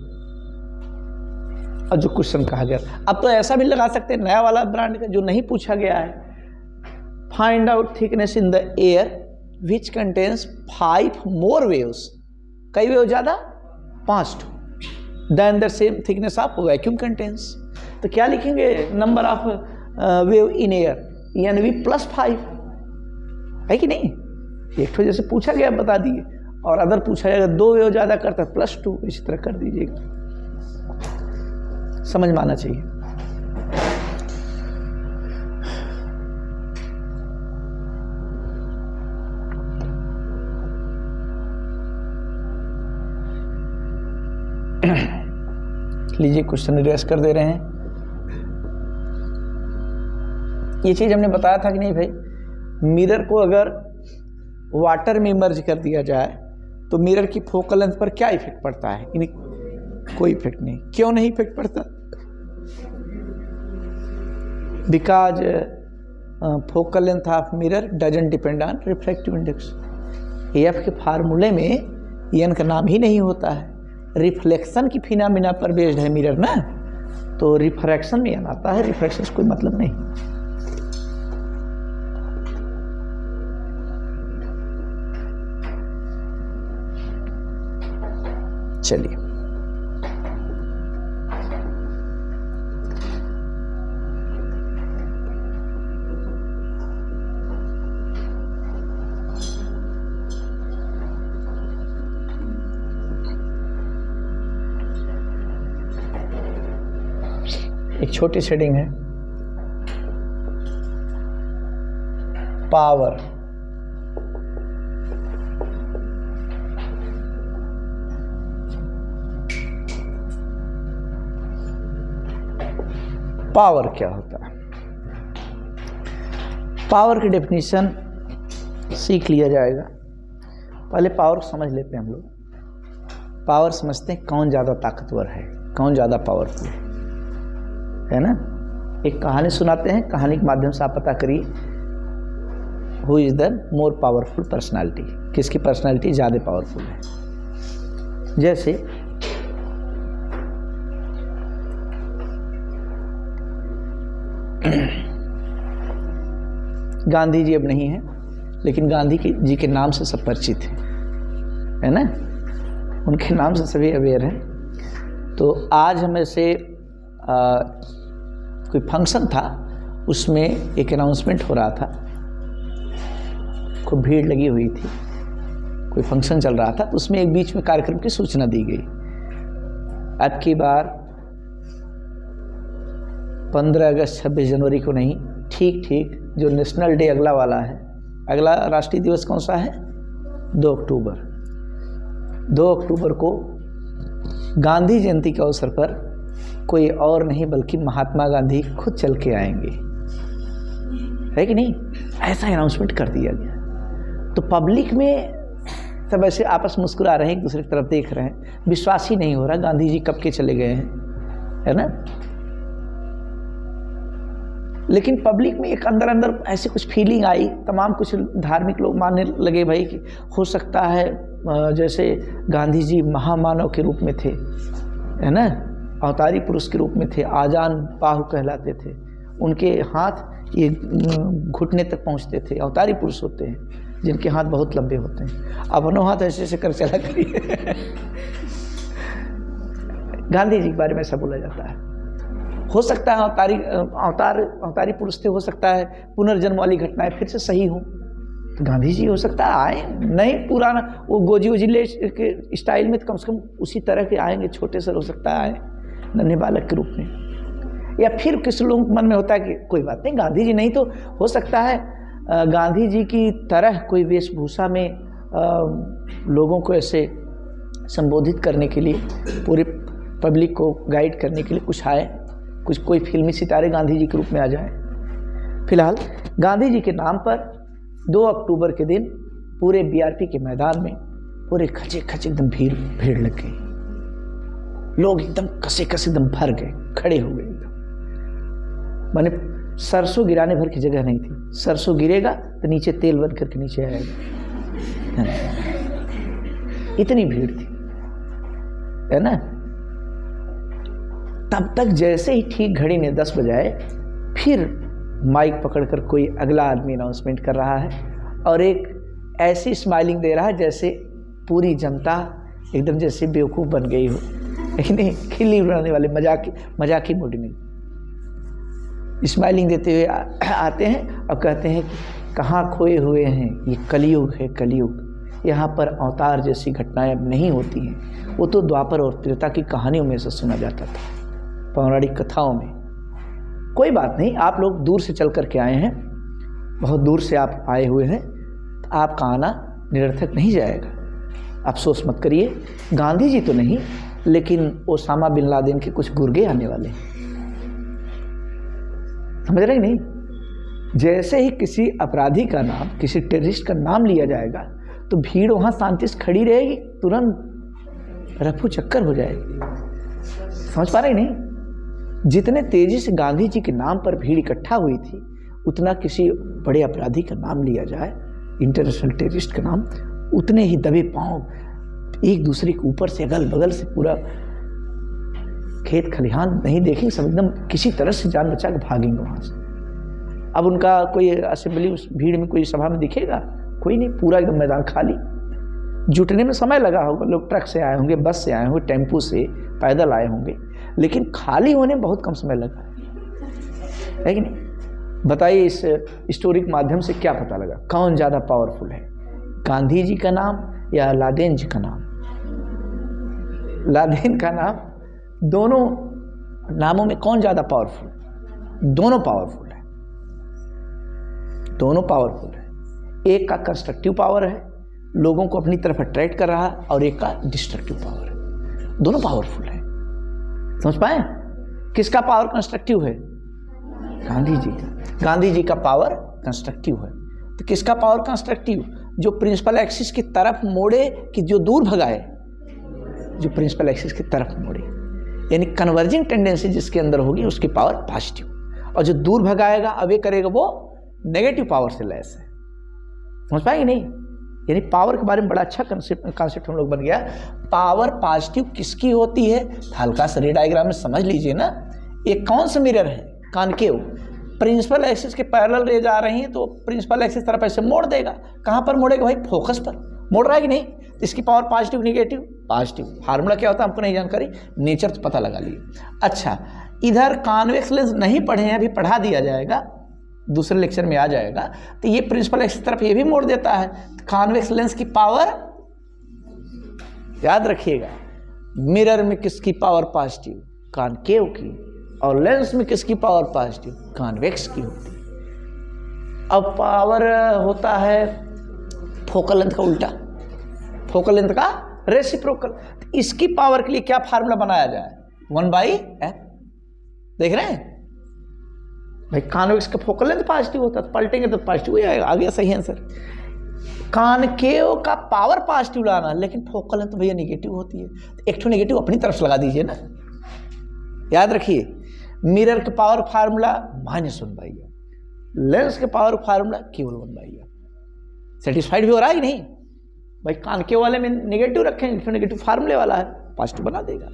और जो क्वेश्चन कहा गया। अब तो ऐसा भी लगा सकते हैं नया वाला ब्रांड का जो नहीं पूछा गया है, find out thickness in the air which contains 5 more waves, कई वेव ज़्यादा 5 than the same thickness of vacuum contains. तो क्या लिखेंगे, number of wave in air यानी भी +5 है कि नहीं, एक तो जैसे पूछा गया बता दिए, और अदर पूछा जाएगा 2 वेव ज़्यादा करता है +2, इसी तरह कर दीजिएगा, समझ में आना चाहिए। लीजिए क्वेश्चन रिवाइज कर दे रहे हैं। ये चीज़ हमने बताया था कि नहीं भाई, मिरर को अगर वाटर में इमर्ज कर दिया जाए तो मिरर की फोकल लेंथ पर क्या इफेक्ट पड़ता है, यानी कोई इफेक्ट नहीं। क्यों नहीं इफेक्ट पड़ता, because focal length of mirror doesn't depend on refractive index. F के फार्मूले में एन का नाम ही नहीं होता है, रिफ्लेक्शन की फिनोमेना पर बेस्ड है मिरर ना, तो रिफ्रैक्शन में एन आता है, रिफ्रैक्शन से कोई मतलब नहीं। चलिए एक छोटी शेडिंग है, पावर। पावर क्या होता है? पावर की डेफिनेशन सीख लिया जाएगा। पहले पावर समझ लेते हैं हम लोग। पावर समझते हैं कौन ज़्यादा ताकतवर है, कौन ज़्यादा पावरफुल है ना। एक कहानी सुनाते हैं, कहानी के माध्यम से आप पता करिए who is the more powerful personality, किसकी पर्सनालिटी ज़्यादा पावरफुल है। जैसे गांधी जी अब नहीं है, लेकिन गांधी जी के नाम से सब परिचित हैं, है ना। उनके नाम से सभी अवेयर हैं। तो आज हमें से कोई फंक्शन था, उसमें एक अनाउंसमेंट हो रहा था, खूब भीड़ लगी हुई थी, कोई फंक्शन चल रहा था, तो उसमें एक बीच में कार्यक्रम की सूचना दी गई। अब की बार 15 अगस्त 26 जनवरी को नहीं, ठीक जो नेशनल डे अगला वाला है, अगला राष्ट्रीय दिवस कौन सा है? 2 अक्टूबर। 2 अक्टूबर को गांधी जयंती के अवसर पर कोई और नहीं बल्कि महात्मा गांधी खुद चल के आएंगे, है कि नहीं? ऐसा अनाउंसमेंट कर दिया गया। तो पब्लिक में सब ऐसे आपस मुस्कुरा रहे हैं, एक दूसरे की तरफ देख रहे हैं, विश्वास ही नहीं हो रहा गांधी जी कब के चले गए हैं, है ना। लेकिन पब्लिक में एक अंदर ऐसे कुछ फीलिंग आई, तमाम कुछ धार्मिक लोग मानने लगे भाई कि हो सकता है जैसे गांधी जी महामानव के रूप में थे, है ना, अवतारी पुरुष के रूप में थे, आजान बाहु कहलाते थे, उनके हाथ ये घुटने तक पहुंचते थे, अवतारी पुरुष होते हैं जिनके हाथ बहुत लंबे होते हैं। अब अपनों हाथ ऐसे ऐसे कर चला करिए। गांधी जी के बारे में ऐसा बोला जाता है। हो सकता है अवतारी पुरुष थे, हो सकता है पुनर्जन्म वाली घटनाएं फिर से सही हो, तो गांधी जी हो सकता है आए, नहीं पुराना वो गोजी वजीले के स्टाइल में, तो कम से कम उसी तरह के आएंगे, छोटे से हो सकता है आए नन्हे बालक के रूप में। या फिर किसी लोगों के मन में होता है कि कोई बात नहीं, गांधी जी नहीं तो हो सकता है गांधी जी की तरह कोई वेशभूषा में लोगों को ऐसे संबोधित करने के लिए, पूरे पब्लिक को गाइड करने के लिए कुछ आए, कुछ कोई फिल्मी सितारे गांधी जी के रूप में आ जाए। फिलहाल गांधी जी के नाम पर 2 अक्टूबर के दिन पूरे बीआरपी के मैदान में पूरे खचे एकदम भीड़ लग गई, लोग एकदम कसे एकदम भर गए, खड़े हो गए एकदम। माने सरसों गिराने भर की जगह नहीं थी, सरसों गिरेगा तो नीचे तेल बन करके नीचे आएगा, इतनी भीड़ थी, है ना। तब तक जैसे ही ठीक घड़ी ने 10 बजाए, फिर माइक पकड़कर कोई अगला आदमी अनाउंसमेंट कर रहा है और एक ऐसी स्माइलिंग दे रहा है जैसे पूरी जनता एकदम जैसे बेवकूफ़ बन गई हो, लेकिन खिल्ली उड़ाने वाले मजाकी मूड में स्माइलिंग देते हुए आते हैं और कहते हैं कि कहाँ खोए हुए हैं, ये कलयुग है, कलयुग। यहाँ पर अवतार जैसी घटनाएं अब नहीं होती हैं, वो तो द्वापर और त्रेता की कहानियों में से सुना जाता था, पौराणिक कथाओं में। कोई बात नहीं, आप लोग दूर से चल कर के आए हैं, बहुत दूर से आप आए हुए हैं, तो आपका आना निरर्थक नहीं जाएगा, अफसोस मत करिए। गांधी जी तो नहीं, लेकिन ओसामा बिन लादेन के कुछ गुर्गे आने वाले हैं, समझ रहे नहीं। जैसे ही किसी अपराधी का नाम, किसी टेररिस्ट का नाम लिया जाएगा तो भीड़ वहाँ शांति से खड़ी रहेगी, तुरंत रफू चक्कर हो जाएगी, समझ पा रहे नहीं। जितने तेजी से गांधी जी के नाम पर भीड़ इकट्ठा हुई थी, उतना किसी बड़े अपराधी का नाम लिया जाए, इंटरनेशनल टेररिस्ट का नाम, उतने ही दबे पांव एक दूसरे के ऊपर से अगल बगल से पूरा खेत खलिहान नहीं देखेंगे, सब एकदम किसी तरह से जान बचा के भागेंगे वहाँ से। अब उनका कोई असेंबली उस भीड़ में, कोई सभा में दिखेगा? कोई नहीं, पूरा एकदम मैदान खाली। जुटने में समय लगा होगा, लोग ट्रक से आए होंगे, बस से आए होंगे, टेम्पू से, पैदल आए होंगे, लेकिन खाली होने में बहुत कम समय लगा है कि नहीं। बताइए इस स्टोरी के माध्यम से क्या पता लगा, कौन ज़्यादा पावरफुल है, गांधी जी का नाम या लादेन जी का नाम? लादेन का नाम। दोनों नामों में कौन ज़्यादा पावरफुल? दोनों पावरफुल है, दोनों पावरफुल है। एक का कंस्ट्रक्टिव पावर है, लोगों को अपनी तरफ अट्रैक्ट कर रहा है, और एक का डिस्ट्रक्टिव पावर है। दोनों पावरफुल है। समझ पाए? किसका पावर कंस्ट्रक्टिव है? गांधी जी का। गांधी जी का पावर कंस्ट्रक्टिव है। तो किसका पावर कंस्ट्रक्टिव? जो प्रिंसिपल एक्सिस की तरफ मोड़े कि जो दूर भगाए, जो प्रिंसिपल एक्सिस की तरफ मोड़े, यानी कन्वर्जिंग टेंडेंसी जिसके अंदर होगी उसकी पावर पॉजिटिव, और जो दूर भगाएगा अवे करेगा वो नेगेटिव पावर से लैस है। समझ पाएंगे नहीं? यानी पावर के बारे में बड़ा अच्छा कॉन्सेप्ट हम लोग बन गया। पावर पॉजिटिव किसकी होती है? हल्का सा रे डायग्राम में समझ लीजिए ना। एक कौन सा मिरर है? कॉनकेव। प्रिंसिपल एक्सिस के पैरेलल रेज आ रही हैं तो प्रिंसिपल एक्सिस तरफ ऐसे मोड़ देगा। कहाँ पर मोड़ेगा भाई? फोकस पर मोड़ रहा है कि नहीं? तो इसकी power positive negative? Positive. Formula क्या होता है हमको नहीं जानकारी, नेचर तो पता लगा लिए। अच्छा, इधर कॉन्वेक्स लेंस नहीं पढ़े हैं, अभी पढ़ा दिया जाएगा, दूसरे लेक्चर में आ जाएगा। तो ये प्रिंसिपल एक्सिस तरफ ये भी मोड़ देता है। कॉन्वेक्स लेंस की पावर याद रखिएगा, मिरर में किसकी पावर पॉजिटिव? कॉनकेव की। और लेंस में किसकी पावर पॉजिटिव? कॉन्वेक्स की होती है। अब पावर होता है फोकल लेंथ का उल्टा, फोकल लेंथ का रेसिप्रोकल। इसकी पावर के लिए क्या फार्मूला बनाया जाए? 1/f। देख रहे हैं भाई, कॉन्वेक्स का फोकल लेंथ पॉजिटिव होता है, पलटेंगे तो पॉजिटिव ही आएगा। आ गया सही आंसर। कॉनकेव का पावर पॉजिटिव लाना, लेकिन फोकल लेंथ भैया निगेटिव होती है, तो एक ठो निगेटिव अपनी तरफ से लगा दीजिए ना। याद रखिए, मिरर के पावर फार्मूला -1/f, लेंस के पावर फार्मूला केवल 1/f। सेटिस्फाइड भी हो रहा है कि नहीं भाई? कॉनकेव वाले में निगेटिव रखेंगे, नेगेटिव फार्मूले वाला है, पॉजिटिव बना देगा।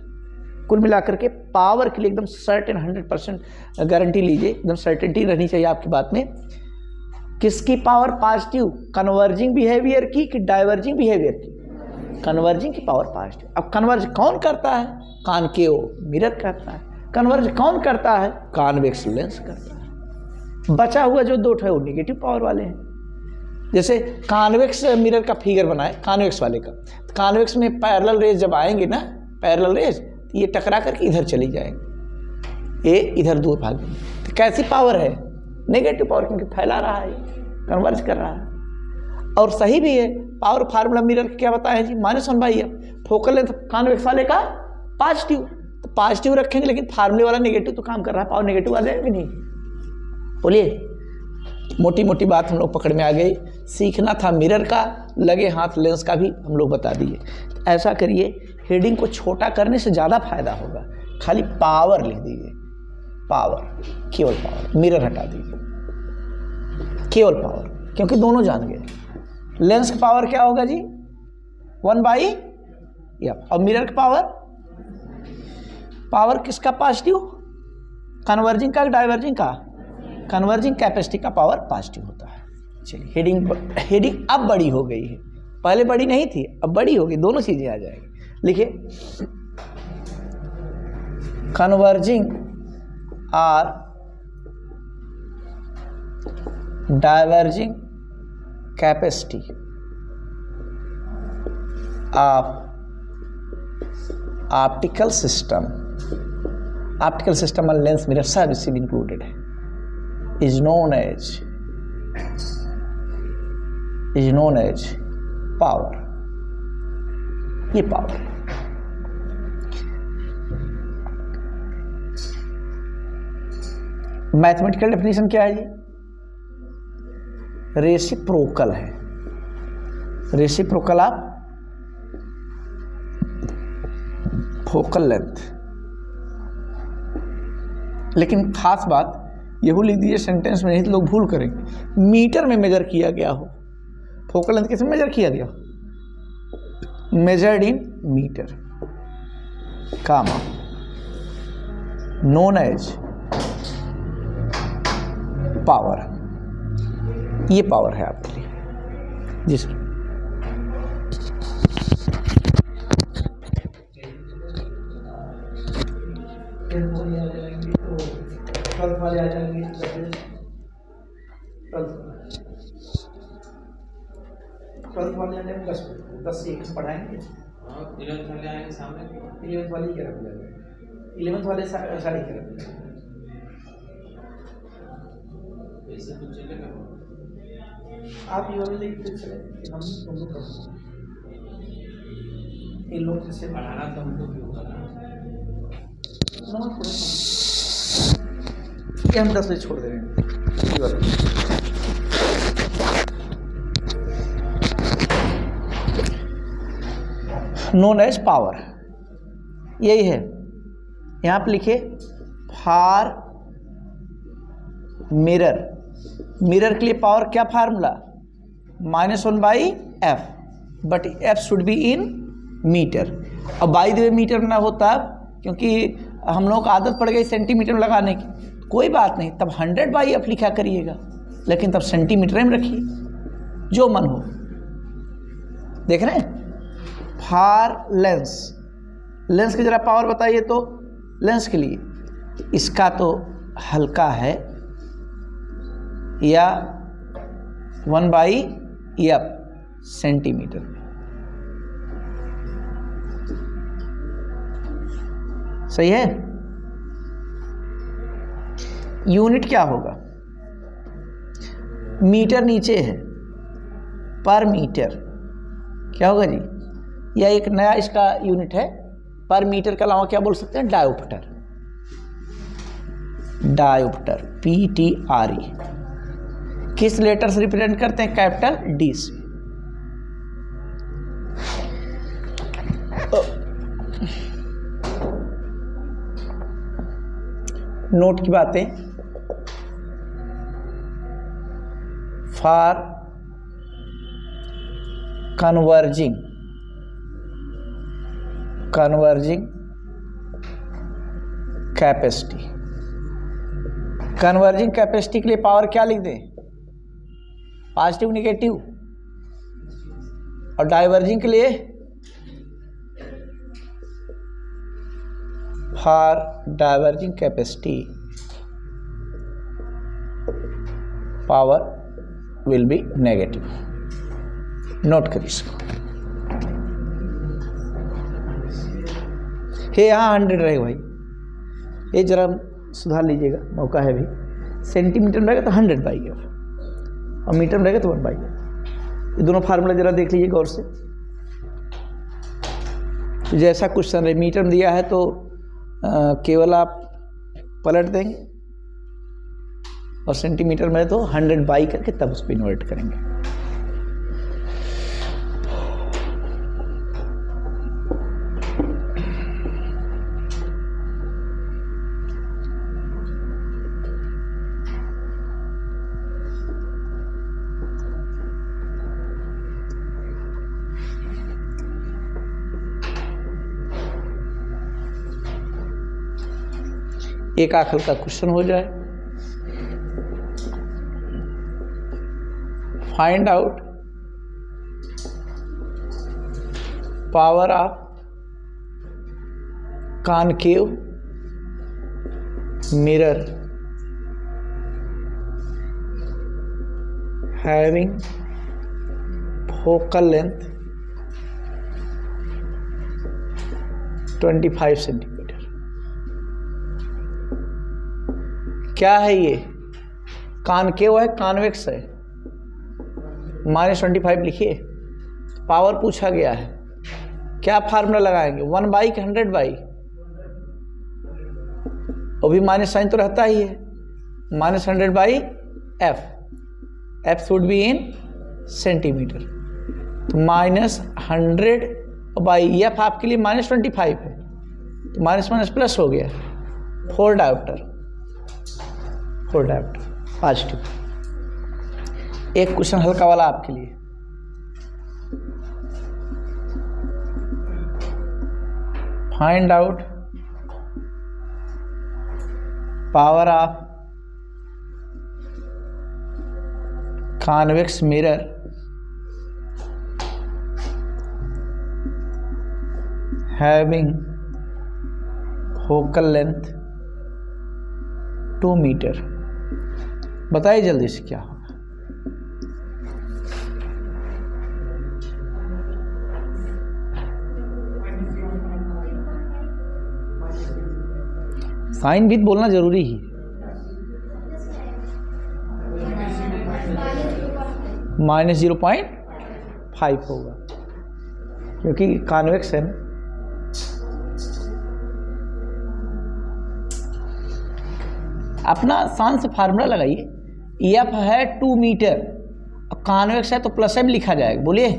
कुल मिलाकर के पावर के लिए एकदम सर्टेन 100% गारंटी लीजिए, एकदम सर्टेनिटी रहनी चाहिए आपकी बात में। किसकी पावर पॉजिटिव? कन्वर्जिंग बिहेवियर की कि डाइवर्जिंग बिहेवियर की? कन्वर्जिंग की पावर पॉजिटिव। अब कन्वर्ज कौन करता है? कॉनकेव मिरर करता है। कन्वर्ज कौन करता है? कॉन्वेक्स लेंस करता है। बचा हुआ जो दो है वो निगेटिव पावर वाले हैं। जैसे कॉन्वेक्स मिरर का फिगर बनाए, कॉन्वेक्स वाले का, कॉन्वेक्स में पैरेलल रेज जब आएंगे ना, पैरेलल रेज, ये टकरा करके इधर चली जाएंगे, ये इधर दूर भागेंगे। तो कैसी पावर है? नेगेटिव पावर, क्योंकि फैला रहा है, कन्वर्ज कर रहा है। और सही भी है। पावर फार्मूला मिरर क्या बताया जी? -1/f। फोकल लेंथ कॉन्वेक्स वाले का पॉजिटिव, तो पॉजिटिव रखेंगे, लेकिन फार्मूले वाला नेगेटिव तो काम कर रहा है, पावर नेगेटिव आ जाएगा कि नहीं? बोलिए। मोटी मोटी बात हम लोग पकड़ में आ गई। सीखना था मिरर का, लगे हाथ लेंस का भी हम लोग बता दिए। ऐसा करिए, हेडिंग को छोटा करने से ज़्यादा फायदा होगा। खाली पावर लिख दीजिए, पावर, केवल पावर, मिरर हटा दीजिए, केवल पावर, क्योंकि दोनों जान गए। लेंस का पावर क्या होगा जी? 1/f। और मिरर का पावर, पावर किसका पॉजिटिव? कन्वर्जिंग का, डाइवर्जिंग का? कन्वर्जिंग कैपेसिटी का पावर पॉजिटिव होता है। चलिए, हेडिंग अब बड़ी हो गई है, पहले बड़ी नहीं थी, अब बड़ी होगी, दोनों चीज़ें आ जाएगी। लिखिए, कन्वर्जिंग और diverging capacity of optical system और लेंस मिरर सब इसी में इंक्लूडेड है, is known as पावर। ये पावर है। मैथमेटिकल डेफिनेशन क्या है जी? रेसिप्रोकल है। Reciprocal of focal length. लेकिन खास बात यहू लिख दीजिए सेंटेंस में, नहीं तो लोग भूल करेंगे। मीटर में मेजर किया गया हो, फोकल लेंथ किस में मेजर किया गया? Measured in metre, comma, known as power. ये पावर है आपके लिए जी सर। ट्वेल्थ वाले आ जाएंगे, 12th वाले आ जाएंगे, 10 से 1 पढ़ाएंगे। 11th वाले आएंगे सामने, 11th वाले क्या रख लेंगे? 11th वाले सारी क्या रख लेंगे? ऐसे कुछ चलेगा आप ये वाले लिखते चले कि हम तुम लोग करो इन लोग जैसे पढ़ाना तो हमको क्यों करना? ये हम 10 बजे छोड़ दे रहे हैं ये वाला। नोन एज पावर, यही है। यहाँ पे लिखे फॉर मिरर, मिरर के लिए पावर क्या formula, -1/f, but f should be in metre. अब बाई द वे मीटर में ना होता क्योंकि हम लोग को आदत पड़ गई सेंटीमीटर में लगाने की, कोई बात नहीं, तब 100/f लिखा करिएगा, लेकिन तब सेंटीमीटर में रखिए, जो मन हो। देख रहे हैं, फॉर लेंस, लेंस की जरा पावर बताइए तो। लेंस के लिए इसका तो हल्का है, या 1/f सेंटीमीटर में, सही है। यूनिट क्या होगा, मीटर नीचे है, पर मीटर क्या होगा जी, यह एक नया इसका यूनिट है। पर मीटर के अलावा क्या बोल सकते हैं, डायोप्टर, डायोप्टर PTRE किस लेटर से रिप्रेजेंट करते हैं, कैपिटल D से। नोट की बातें, for converging capacity, converging capacity के लिए पावर क्या लिख दें, पॉजिटिव निगेटिव, और डाइवर्जिंग के लिए for diverging capacity power will be negative. Note करिए इसको। ये यहाँ 100 रहेगा भाई, ये जरा सुधार लीजिएगा, मौका है भी। सेंटीमीटर में रहेगा तो 100/f, और मीटर में रहेगा तो 1/f। ये दोनों फार्मूला जरा देख लीजिए गौर से। तो जैसा क्वेश्चन है मीटर में दिया है तो केवल आप पलट देंगे, और सेंटीमीटर में तो 100/, करके तब उस पर इन्वर्ट करेंगे। एक आखिर का क्वेश्चन हो जाए, find out power of concave mirror having focal length 25 centimetre. क्या है ये, कॉनकेव है, कॉन्वेक्स है, -25 लिखिए। पावर पूछा गया है, क्या फार्मूला लगाएंगे, 1/, 100/, और भी माइनस साइन तो रहता ही है, -100/f, f should be in centimetre, तो -100/f आपके लिए -25 है, तो माइनस माइनस प्लस हो गया। 4 डायोप्टर पॉजिटिव। एक क्वेश्चन हल्का वाला आपके लिए, find out power of convex mirror having focal length 2 metre. बताइए जल्दी से क्या होगा। साइन भी बोलना जरूरी ही। -0.5 होगा, क्योंकि कॉन्वेक्स है ना। अपना आसान से फार्मूला लगाइए, एफ है 2 मीटर, कॉन्वेक्स है तो प्लस m लिखा जाएगा, बोलिए।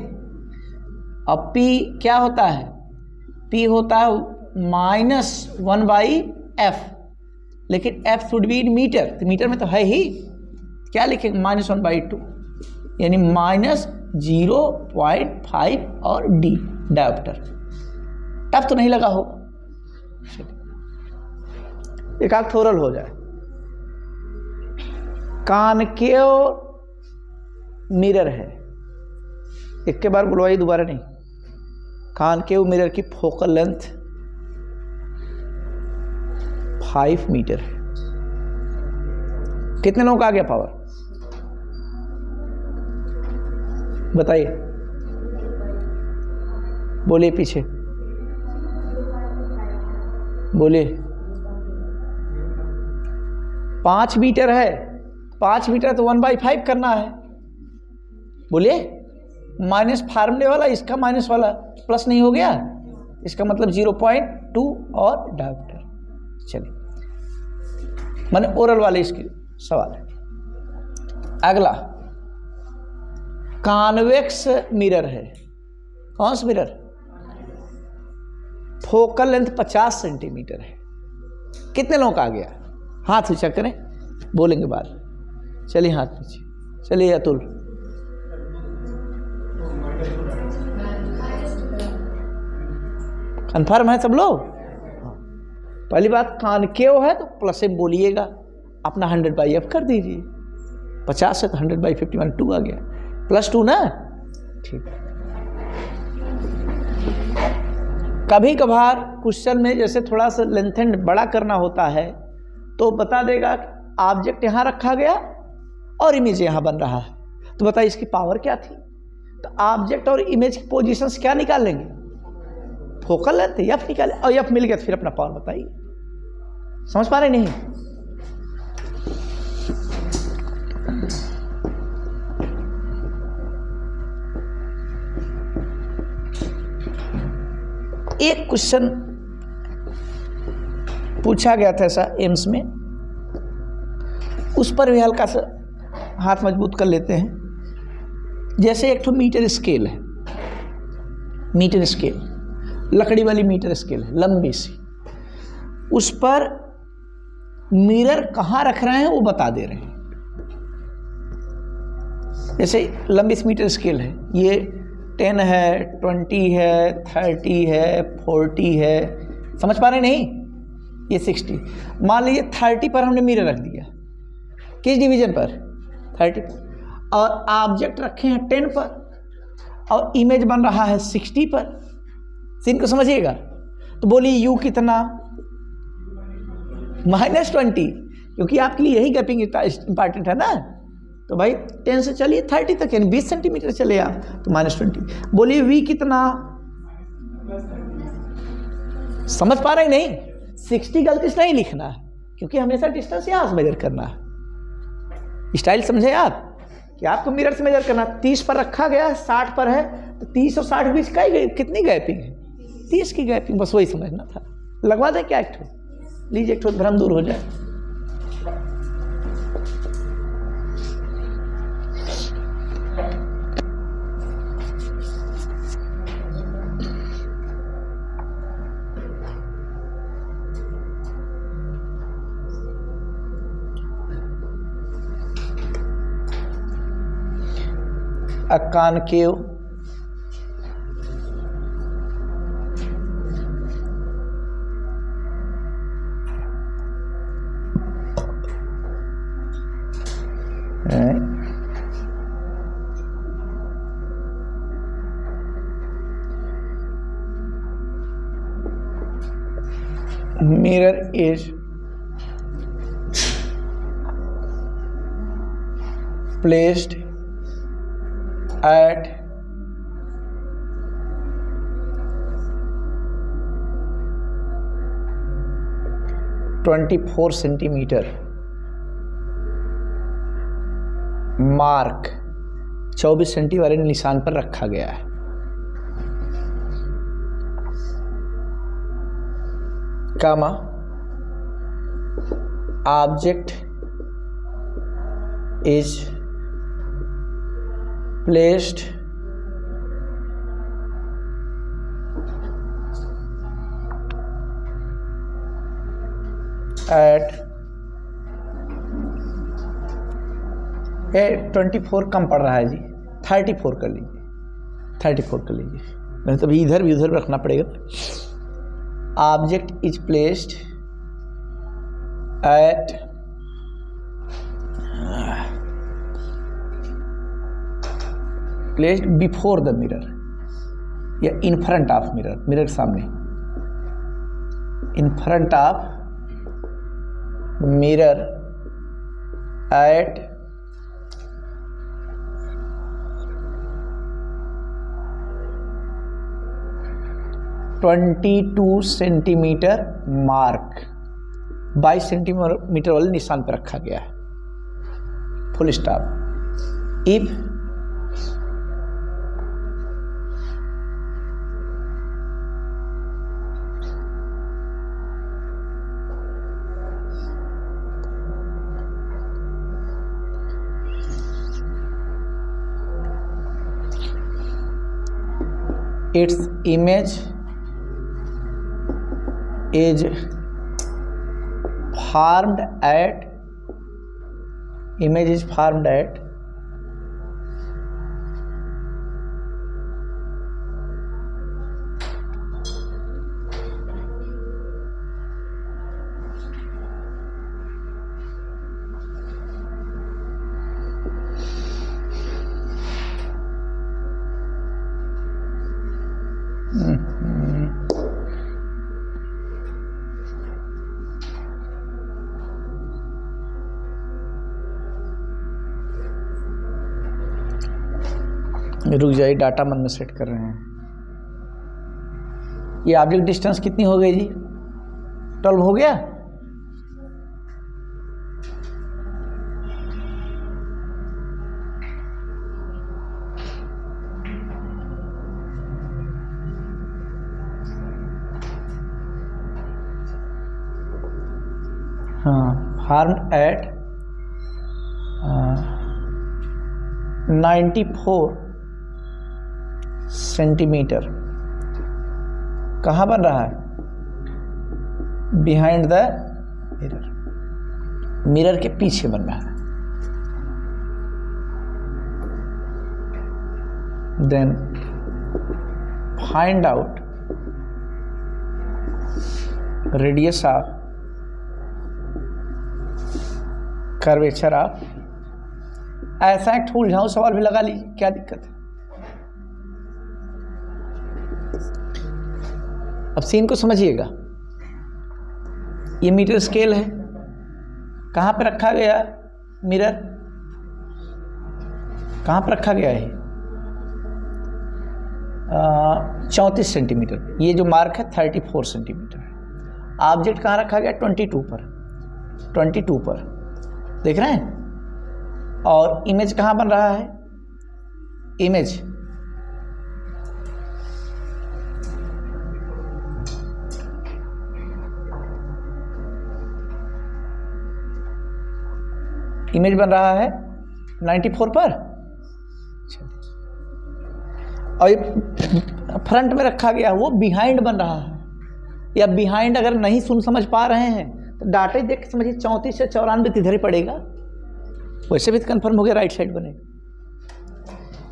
अब p क्या होता है, p होता है -1/f, लेकिन f should be in metre, तो मीटर में तो है ही, क्या लिखेंगे -1/2, यानी -0.5 और d डायोप्टर। टफ तो नहीं लगा होगा, एक आध थोरल हो जाए। कॉनकेव मिरर है, एक के बार बुलवाइए, दोबारा नहीं। कॉनकेव मिरर की फोकल लेंथ 5 मीटर है। कितने लोगों का आ गया पावर, बताइए, बोलिए, पीछे बोलिए। 5 मीटर है, 5 मीटर तो 1/5 करना है, बोलिए। माइनस फार्मूले वाला, इसका माइनस वाला प्लस नहीं हो गया, इसका मतलब 0.2 और डायोप्टर। चलिए, माने ओरल वाले इसके सवाल है। अगला कॉन्वेक्स मिरर है। कौन सा मिरर, फोकल लेंथ 50 सेंटीमीटर है। कितने लोगों का आ गया, हाथ ऊंचा करें, बोलेंगे बाद। चलिए हाथ पीछे, चलिए अतुल। कन्फर्म है सब लोग? पहली बात, कॉनकेव है तो प्लस m बोलिएगा, अपना 100/f कर दीजिए, 50 है तो 100/50 मान 2 आ गया, +2 ना, ठीक। कभी कभार क्वेश्चन में जैसे थोड़ा सा लेंथेंड बड़ा करना होता है तो बता देगा ऑब्जेक्ट यहाँ रखा गया और इमेज यहाँ बन रहा है, तो बताइए इसकी पावर क्या थी। तो ऑब्जेक्ट और इमेज की पोजीशंस क्या निकाल लेंगे, फोकल लेंथ एफ निकाले, और एफ मिल गया तो फिर अपना पावर बताइए। समझ पा रहे नहीं? एक क्वेश्चन पूछा गया था ऐसा एम्स में, उस पर भी हल्का सा हाथ मजबूत कर लेते हैं। जैसे एक तो मीटर स्केल है, मीटर स्केल, लकड़ी वाली मीटर स्केल है, लंबी सी, उस पर मिरर कहाँ रख रहे हैं वो बता दे रहे हैं। जैसे लंबी सी मीटर स्केल है, ये 10 है, 20 है, 30 है, 40 है, समझ पा रहे नहीं? ये 60, मान लीजिए 30 पर हमने मिरर रख दिया, किस डिवीजन पर, 30 पर, और ऑब्जेक्ट रखे हैं 10 पर और इमेज बन रहा है 60 पर। सीन को समझिएगा। तो बोलिए यू कितना, -20, क्योंकि आपके लिए यही गैपिंग इंपॉर्टेंट है ना। तो भाई 10 से चलिए 30 तक, यानी 20 सेंटीमीटर चले आप, तो -20। बोलिए वी कितना, समझ पा रहे नहीं? 60 गलती से नहीं लिखना है, क्योंकि हमेशा डिस्टेंस यहाँ से मेजर करना है। स्टाइल समझे आप कि आपको मिरर से मेजर करना। 30 पर रखा गया है, 60 पर है, तो 30 और 60 बीच का कितनी गैपिंग है, 30 की गैपिंग, बस वही समझना था। लगवा दें क्या एक ठो, लीजिए एक ठो, भ्रम दूर हो जाए। A concave mirror is placed at (24 centimeter) mark 24 centi वाले निशान पर रखा गया है। Comma object is placed at 24 कम पड़ रहा है जी, 34 कर लीजिए, 34 कर लीजिए, नहीं तो अभी इधर भी उधर रखना पड़ेगा। Object is placed at placed before the mirror या in front of mirror, mirror के सामने, in front of mirror at 22 centimetre mark, 22 centimetre वाले निशान पर रखा गया है। Full stop. If its image is formed at रुक जाइए, डाटा मन में सेट कर रहे हैं। ये ऑब्जेक्ट डिस्टेंस कितनी हो गई जी? 12 हो गया। हाँ, फार्म एट 94 सेंटीमीटर। कहाँ बन रहा है? बिहाइंड द मिरर, मिरर के पीछे बन रहा है। Then find out radius of curvature of. ऐसा एक उलझाऊ सवाल भी लगा लीजिए, क्या दिक्कत है? अब सीन को समझिएगा। ये मीटर स्केल है, कहाँ पर रखा गया मिरर? कहाँ पर रखा गया है? 34 सेंटीमीटर। ये जो मार्क है 34 सेंटीमीटर। ऑब्जेक्ट कहाँ रखा गया? 22 पर, 22 पर, देख रहे हैं। और इमेज कहाँ बन रहा है? इमेज इमेज बन रहा है 94 पर। और ये फ्रंट में रखा गया, वो बिहाइंड बन रहा है। या बिहाइंड अगर नहीं समझ पा रहे हैं तो डाटा ही देख के समझिए, 34 से 94 इधर ही पड़ेगा। वैसे भी तो कन्फर्म हो गया, राइट साइड बनेगा।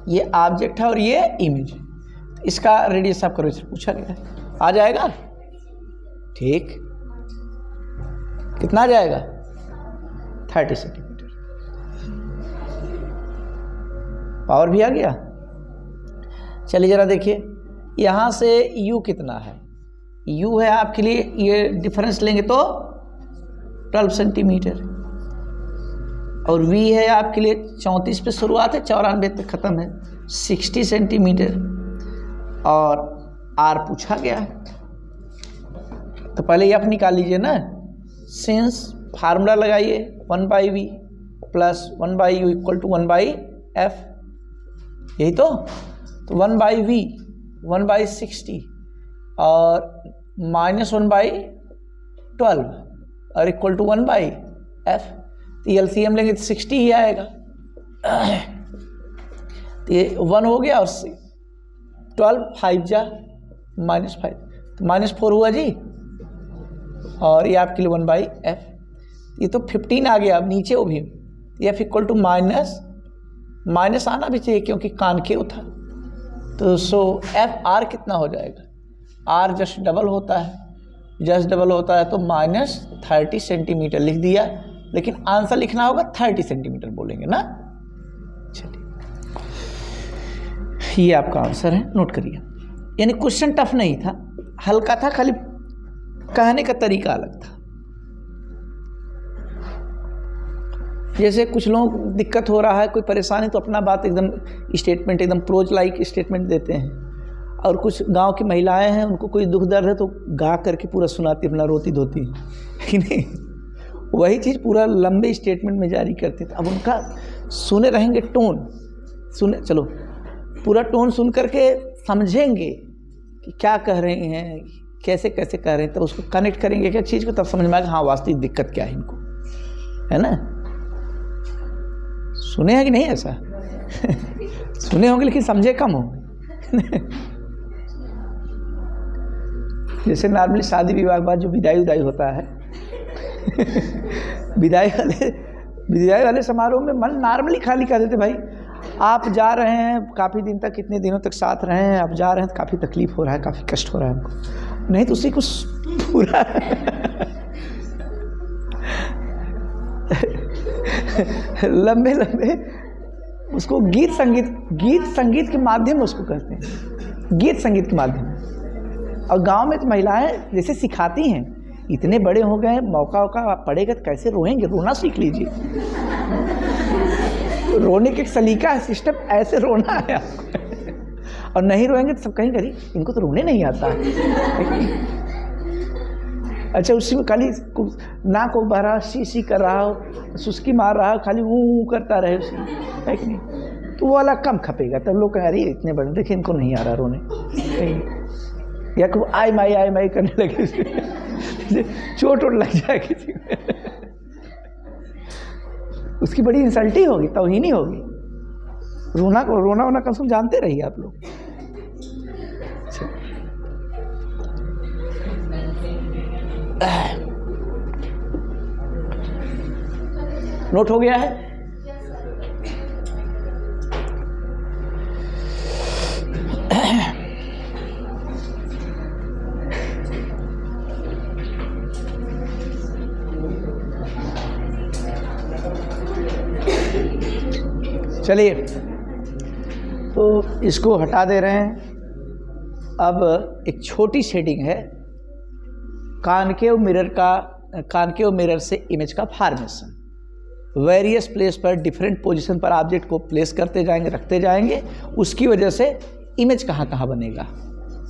ये ऑब्जेक्ट है और ये इमेज। इसका रेडियस ऑफ कर्वेचर पूछा गया है, आ जाएगा। ठीक, कितना आ जाएगा? 30 सेंटीमीटर। पावर भी आ गया। चलिए जरा देखिए, यहाँ से u कितना है? u है आपके लिए, ये डिफरेंस लेंगे तो 12 सेंटीमीटर। और v है आपके लिए 34 पे शुरुआत है, 94 तक ख़त्म है, 60 सेंटीमीटर। और r पूछा गया है, तो पहले f निकाल लीजिए ना। सिंस फार्मूला लगाइए, 1/v plus 1/u equal to 1/f। यही तो 1/v 1/60 और -1/12 और इक्वल टू 1/f। तो एलसीएम लेंगे तो 60 ही आएगा। तो ये 1 हो गया और 12 5 जा -5 तो -4 हुआ जी, और ये आपके लिए 1/f। ये तो 15 आ गया। अब नीचे वो भी f इक्वल टू माइनस आना भी चाहिए क्योंकि कानकेव था। तो सो एफ आर कितना हो जाएगा, आर जस्ट डबल होता है, तो -30 सेंटीमीटर लिख दिया, लेकिन आंसर लिखना होगा 30 सेंटीमीटर बोलेंगे ना। चलिए ये आपका आंसर है, नोट करिए। यानी क्वेश्चन टफ नहीं था, हल्का था, खाली कहने का तरीका अलग था। जैसे कुछ लोग दिक्कत हो रहा है, कोई परेशानी, तो अपना बात एकदम स्टेटमेंट, एकदम प्रोज लाइक स्टेटमेंट देते हैं, और कुछ गांव की महिलाएं हैं, उनको कोई दुख दर्द है तो गा करके पूरा सुनाती, अपना रोती धोती कि नहीं, वही चीज़ पूरा लंबे स्टेटमेंट में जारी करते थे। अब उनका सुने रहेंगे टोन, सुने, चलो पूरा टोन सुन करके समझेंगे कि क्या कह रहे हैं, कैसे कैसे कह रहे हैं, तब उसको कनेक्ट करेंगे क्या चीज़ को, तब समझ में आएगा हाँ वास्तविक दिक्कत क्या है इनको, है ना। सुने हैं कि नहीं ऐसा सुने होंगे लेकिन समझे कम होंगे जैसे नॉर्मली शादी विवाह के बाद जो विदाई उदाई होता है विदाई वाले समारोह में मन नॉर्मली खाली कह देते, भाई आप जा रहे हैं, काफ़ी दिन तक, कितने दिनों तक साथ रहे हैं, आप जा रहे हैं तो काफ़ी तकलीफ़ हो रहा है, काफ़ी कष्ट हो रहा है हमको, नहीं तो उसी को पूरा लंबे लंबे उसको गीत संगीत के माध्यम उसको कहते हैं, गीत संगीत के माध्यम। और गांव में तो महिलाएं जैसे सिखाती हैं, इतने बड़े हो गए, मौका पड़ेगा तो कैसे रोएंगे, रोना सीख लीजिए रोने के एक सलीका है, सिस्टम, ऐसे रोना है आपको और नहीं रोएंगे तो सब कहीं करी इनको तो रोने नहीं आता है। अच्छा, उसी में खाली नाक को बह रहा, सी कर रहा हो, सुस्की मार रहा हो, खाली ऊ करता रहे उसमें, है कि नहीं, तो वो वाला कम खपेगा। तब लोग कह रही है इतने बड़े, देखिए इनको नहीं आ रहा रोने, या को आई माई करने लगे चोट लग जाए किसी को उसकी बड़ी इंसल्टी होगी, तौहीनी होगी। रोना कम से कम जानते रहिए आप लोग। नोट हो गया है? चलिए, तो इसको हटा दे रहे हैं। अब एक छोटी शेडिंग है, कॉनकेव मिरर से इमेज का फॉर्मेशन। वेरियस प्लेस पर डिफरेंट पोजीशन पर ऑब्जेक्ट को प्लेस करते जाएंगे, रखते जाएंगे, उसकी वजह से इमेज कहाँ कहाँ बनेगा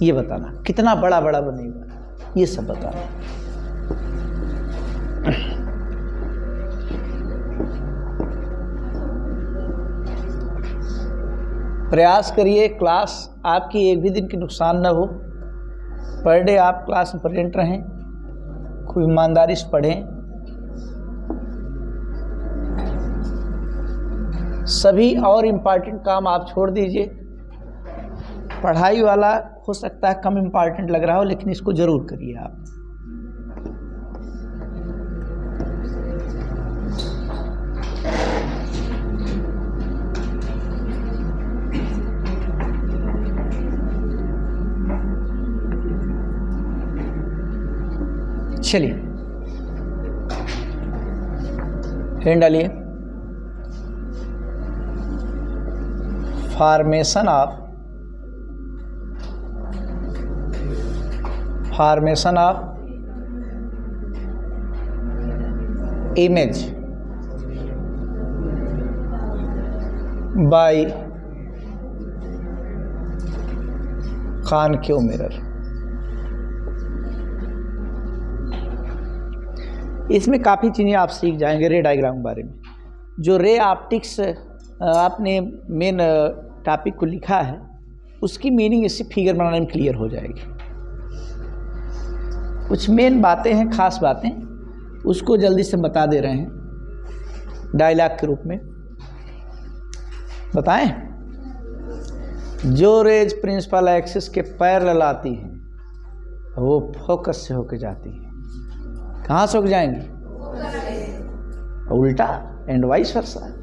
ये बताना, कितना बड़ा बड़ा बनेगा ये सब बताना। प्रयास करिए क्लास आपकी एक भी दिन की नुकसान न हो, पर डे आप क्लास में प्रेजेंट रहें, खूब ईमानदारी से पढ़ें। सभी और इम्पॉर्टेंट काम आप छोड़ दीजिए। पढ़ाई वाला हो सकता है कम इम्पॉर्टेंट लग रहा हो, लेकिन इसको ज़रूर करिए आप। चलिए, हेड डालिए। Formation of image by concave mirror. इसमें काफ़ी चीज़ें आप सीख जाएंगे रे डायग्राम के बारे में। जो रे ऑप्टिक्स आपने मेन टॉपिक को लिखा है उसकी मीनिंग इससे फिगर बनाने में क्लियर हो जाएगी। कुछ मेन बातें हैं, खास बातें, उसको जल्दी से बता दे रहे हैं डायलॉग के रूप में। बताएं? जो रेज प्रिंसिपल एक्सिस के पैरेलल आती हैं वो फोकस से होकर जाती है। कहाँ से होकर जाएंगी? उल्टा, एंड वाइस वर्सा।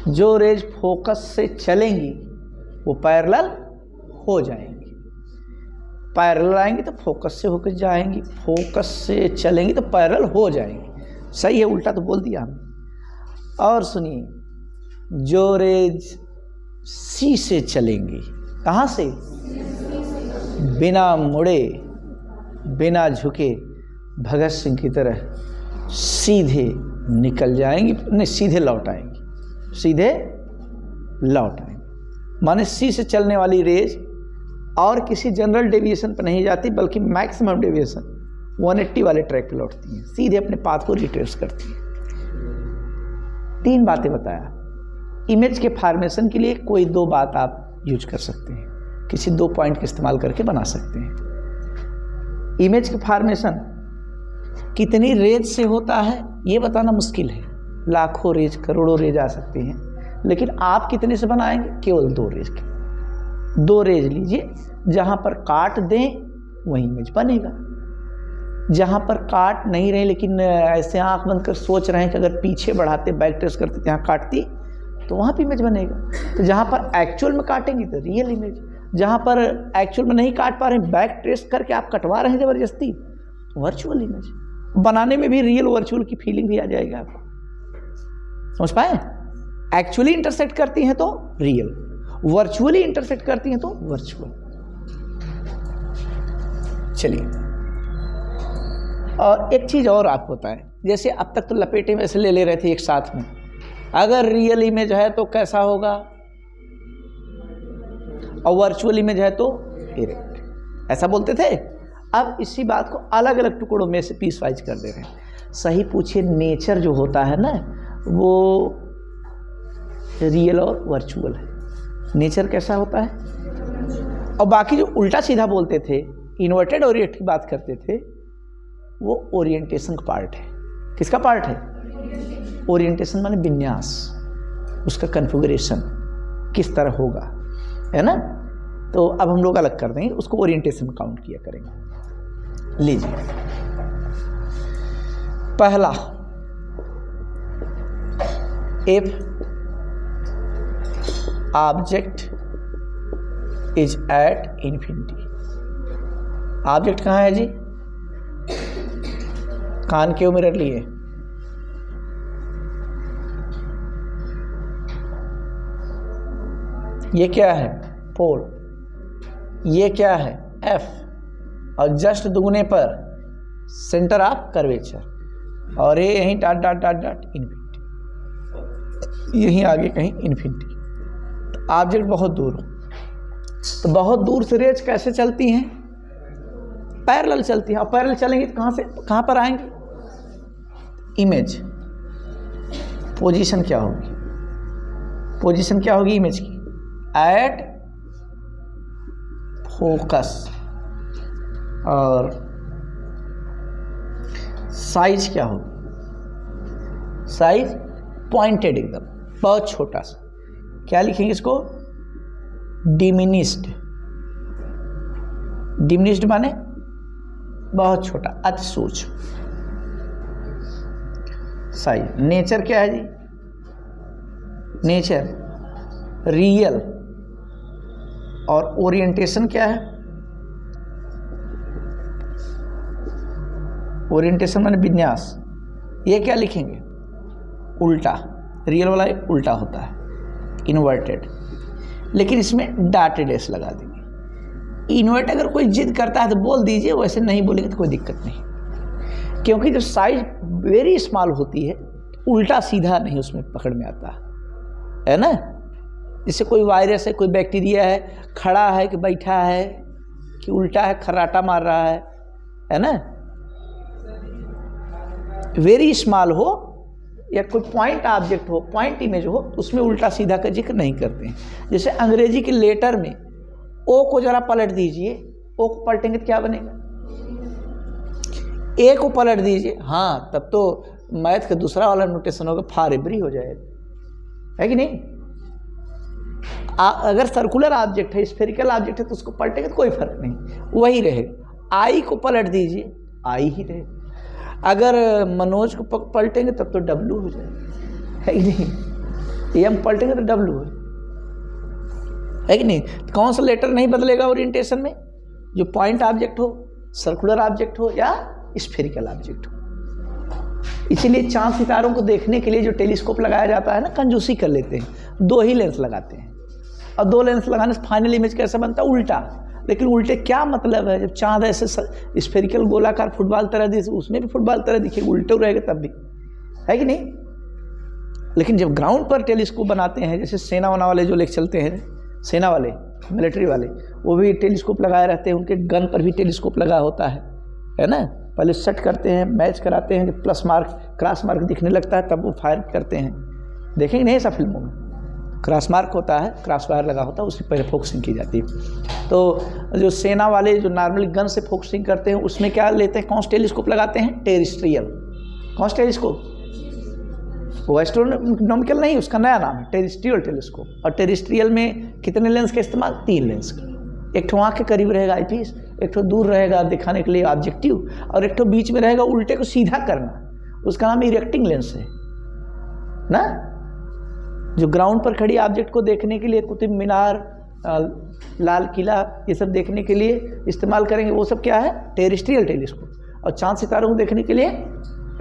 जो रेज फोकस से चलेंगी वो पैरेलल हो जाएंगी। पैरेलल आएंगी तो फोकस से होकर जाएंगी, फोकस से चलेंगी तो पैरेलल हो जाएंगी। सही है, उल्टा तो बोल दिया हमने। और सुनिए, जो रेज सी से चलेंगी, कहाँ से? बिना मुड़े बिना झुके भगत सिंह की तरह सीधे निकल जाएंगी, नहीं सीधे लौट आएंगी, सीधे लौट आएंगी। माने सी से चलने वाली रेज और किसी जनरल डेविएशन पर नहीं जाती, बल्कि मैक्सिमम डेविएशन 180 वाले ट्रैक पे लौटती हैं, सीधे अपने पाथ को रिट्रेस करती हैं। 3 बातें बताया। इमेज के फॉर्मेशन के लिए कोई 2 बात आप यूज कर सकते हैं, किसी 2 पॉइंट का इस्तेमाल करके बना सकते हैं। इमेज का फॉर्मेशन कितनी रेज से होता है ये बताना मुश्किल है, लाखों रेज करोड़ों रेज आ सकती हैं, लेकिन आप कितने से बनाएंगे? केवल 2 रेज के। 2 रेज लीजिए, जहाँ पर काट दें वहीं इमेज बनेगा। जहाँ पर काट नहीं रहे लेकिन ऐसे आंख बंद कर सोच रहे हैं कि अगर पीछे बढ़ाते बैक ट्रेस करते यहाँ काटती तो वहाँ पे इमेज बनेगा। तो जहाँ पर एक्चुअल में काटेंगे तो रियल इमेज, जहाँ पर एक्चुअल में नहीं काट पा रहे हैं, बैक ट्रेस करके आप कटवा रहे हैं ज़बरदस्ती, तो वर्चुअल इमेज। बनाने में भी रियल वर्चुअल की फीलिंग भी आ जाएगा आपको, समझ पाए? एक्चुअली इंटरसेक्ट करती हैं तो रियल, वर्चुअली इंटरसेक्ट करती हैं तो वर्चुअल। चलिए, और एक चीज़ और आपको बताएं, जैसे अब तक तो लपेटे में ऐसे ले रहे थे एक साथ में, अगर रियल इमेज है तो कैसा होगा और वर्चुअल इमेज है तो इरेक्ट, ऐसा बोलते थे। अब इसी बात को अलग अलग टुकड़ों में से पीस वाइज कर दे रहे हैं। सही पूछिए, नेचर जो होता है ना वो रियल और वर्चुअल है। नेचर कैसा होता है? और बाकी जो उल्टा सीधा बोलते थे, इन्वर्टेड ओरिएंट की बात करते थे, वो ओरिएंटेशन का पार्ट है। किसका पार्ट है? ओरिएंटेशन माने विन्यास, उसका कन्फिगरेशन किस तरह होगा, है ना। तो अब हम लोग अलग कर देंगे, उसको ओरिएंटेशन काउंट किया करेंगे। लीजिए, पहला, if object is at infinity. Object कहाँ है जी? कान क्यों मिरर लिए? ये क्या है? पोल। ये क्या है? एफ। और जस्ट दुगने पर सेंटर ऑफ कर्वेचर, और ये यहीं dot dot dot dot infinity, यहीं आगे कहीं इन्फिनिटी। तो ऑब्जेक्ट बहुत दूर हो, तो बहुत दूर से रेज कैसे चलती हैं? पैरेलल चलती हैं। और पैरेलल चलेंगी तो कहाँ से कहाँ पर आएंगी? इमेज। पोजीशन क्या होगी? पोजीशन क्या होगी इमेज की? At focus. और साइज क्या होगी? साइज पॉइंटेड, एकदम बहुत छोटा सा। क्या लिखेंगे इसको? डिमिनिश्ड। डिमिनिश्ड माने बहुत छोटा, अति सूक्ष्म। साइज। नेचर क्या है जी? Nature real. और ओरिएंटेशन क्या है? ओरिएंटेशन माने विन्यास। ये क्या लिखेंगे? उल्टा। रियल वाला उल्टा होता है, इन्वर्टेड, लेकिन इसमें डॉटेड एस लगा देंगे। इन्वर्ट अगर कोई जिद करता है तो बोल दीजिए, वैसे नहीं बोलेंगे तो कोई दिक्कत नहीं, क्योंकि जब साइज वेरी स्मॉल होती है तो उल्टा सीधा नहीं उसमें पकड़ में आता है ना। जैसे कोई वायरस है, कोई बैक्टीरिया है, खड़ा है कि बैठा है कि उल्टा है, खर्राटा मार रहा है ना। वेरी स्मॉल हो या कोई पॉइंट ऑब्जेक्ट हो, पॉइंट इमेज हो, उसमें उल्टा सीधा का जिक्र नहीं करते हैं। जैसे अंग्रेजी के लेटर में ओ को जरा पलट दीजिए, ओ को पलटेंगे तो क्या बनेगा? ए को पलट दीजिए, हाँ तब तो मैथ का दूसरा वाला नोटेशन होगा, फॉर एवरी हो जाएगा, है कि नहीं? अगर सर्कुलर ऑब्जेक्ट है, स्फेरिकल ऑब्जेक्ट है तो उसको पलटेंगे तो कोई फर्क नहीं, वही रहेगा। आई को पलट दीजिए, आई ही रहेगा। अगर मनोज को पलटेंगे तब तो डब्लू हो जाएगा, है कि नहीं? एम पलटेंगे तो डब्लू हो, है कि नहीं? कौन सा लेटर नहीं बदलेगा ओरिएंटेशन में? जो पॉइंट ऑब्जेक्ट हो, सर्कुलर ऑब्जेक्ट हो या स्फेरिकल ऑब्जेक्ट हो। इसीलिए चांद सितारों को देखने के लिए जो टेलीस्कोप लगाया जाता है ना, कंजूसी कर लेते हैं, 2 ही लेंस लगाते हैं, और 2 लेंस लगाने से फाइनल इमेज कैसा बनता है? उल्टा। लेकिन उल्टे क्या मतलब है? जब चांद ऐसे स्फेरिकल गोलाकार फुटबॉल तरह दिखे, उसमें भी फुटबॉल तरह दिखेगा, उल्टे रहेगा तब भी, है कि नहीं? लेकिन जब ग्राउंड पर टेलीस्कोप बनाते हैं, जैसे सेना वना वाले जो लेके चलते हैं, सेना वाले, मिलिट्री वाले, वो भी टेलीस्कोप लगाए रहते हैं, उनके गन पर भी टेलीस्कोप लगा होता है ना? पहले सेट करते हैं, मैच कराते हैं, जब प्लस मार्क क्रॉस मार्क दिखने लगता है तब वो फायर करते हैं। देखेंगे नहीं ऐसा फिल्मों में? क्रॉस मार्क होता है, क्रॉस वायर लगा होता है, उससे पहले फोकसिंग की जाती है। तो जो सेना वाले जो नॉर्मली गन से फोकसिंग करते हैं, उसमें क्या लेते हैं? कौन सा टेलीस्कोप लगाते हैं? टेरेस्ट्रियल। कौन सा टेलीस्कोप? वो एस्ट्रोनॉमिकल नहीं, उसका नया नाम है टेरेस्ट्रियल टेलीस्कोप। और टेरेस्ट्रियल में कितने लेंस का इस्तेमाल? 3 लेंस का। एक ठो आँख के करीब रहेगा आईपीस, एक ठो दूर रहेगा दिखाने के लिए ऑब्जेक्टिव, और एक ठो बीच में रहेगा उल्टे को सीधा करना, उसका नाम इरेक्टिंग लेंस है ना। जो ग्राउंड पर खड़ी ऑब्जेक्ट को देखने के लिए, कुतुब मीनार, लाल किला, ये सब देखने के लिए इस्तेमाल करेंगे, वो सब क्या है? Terrestrial telescope. और चांद सितारों को देखने के लिए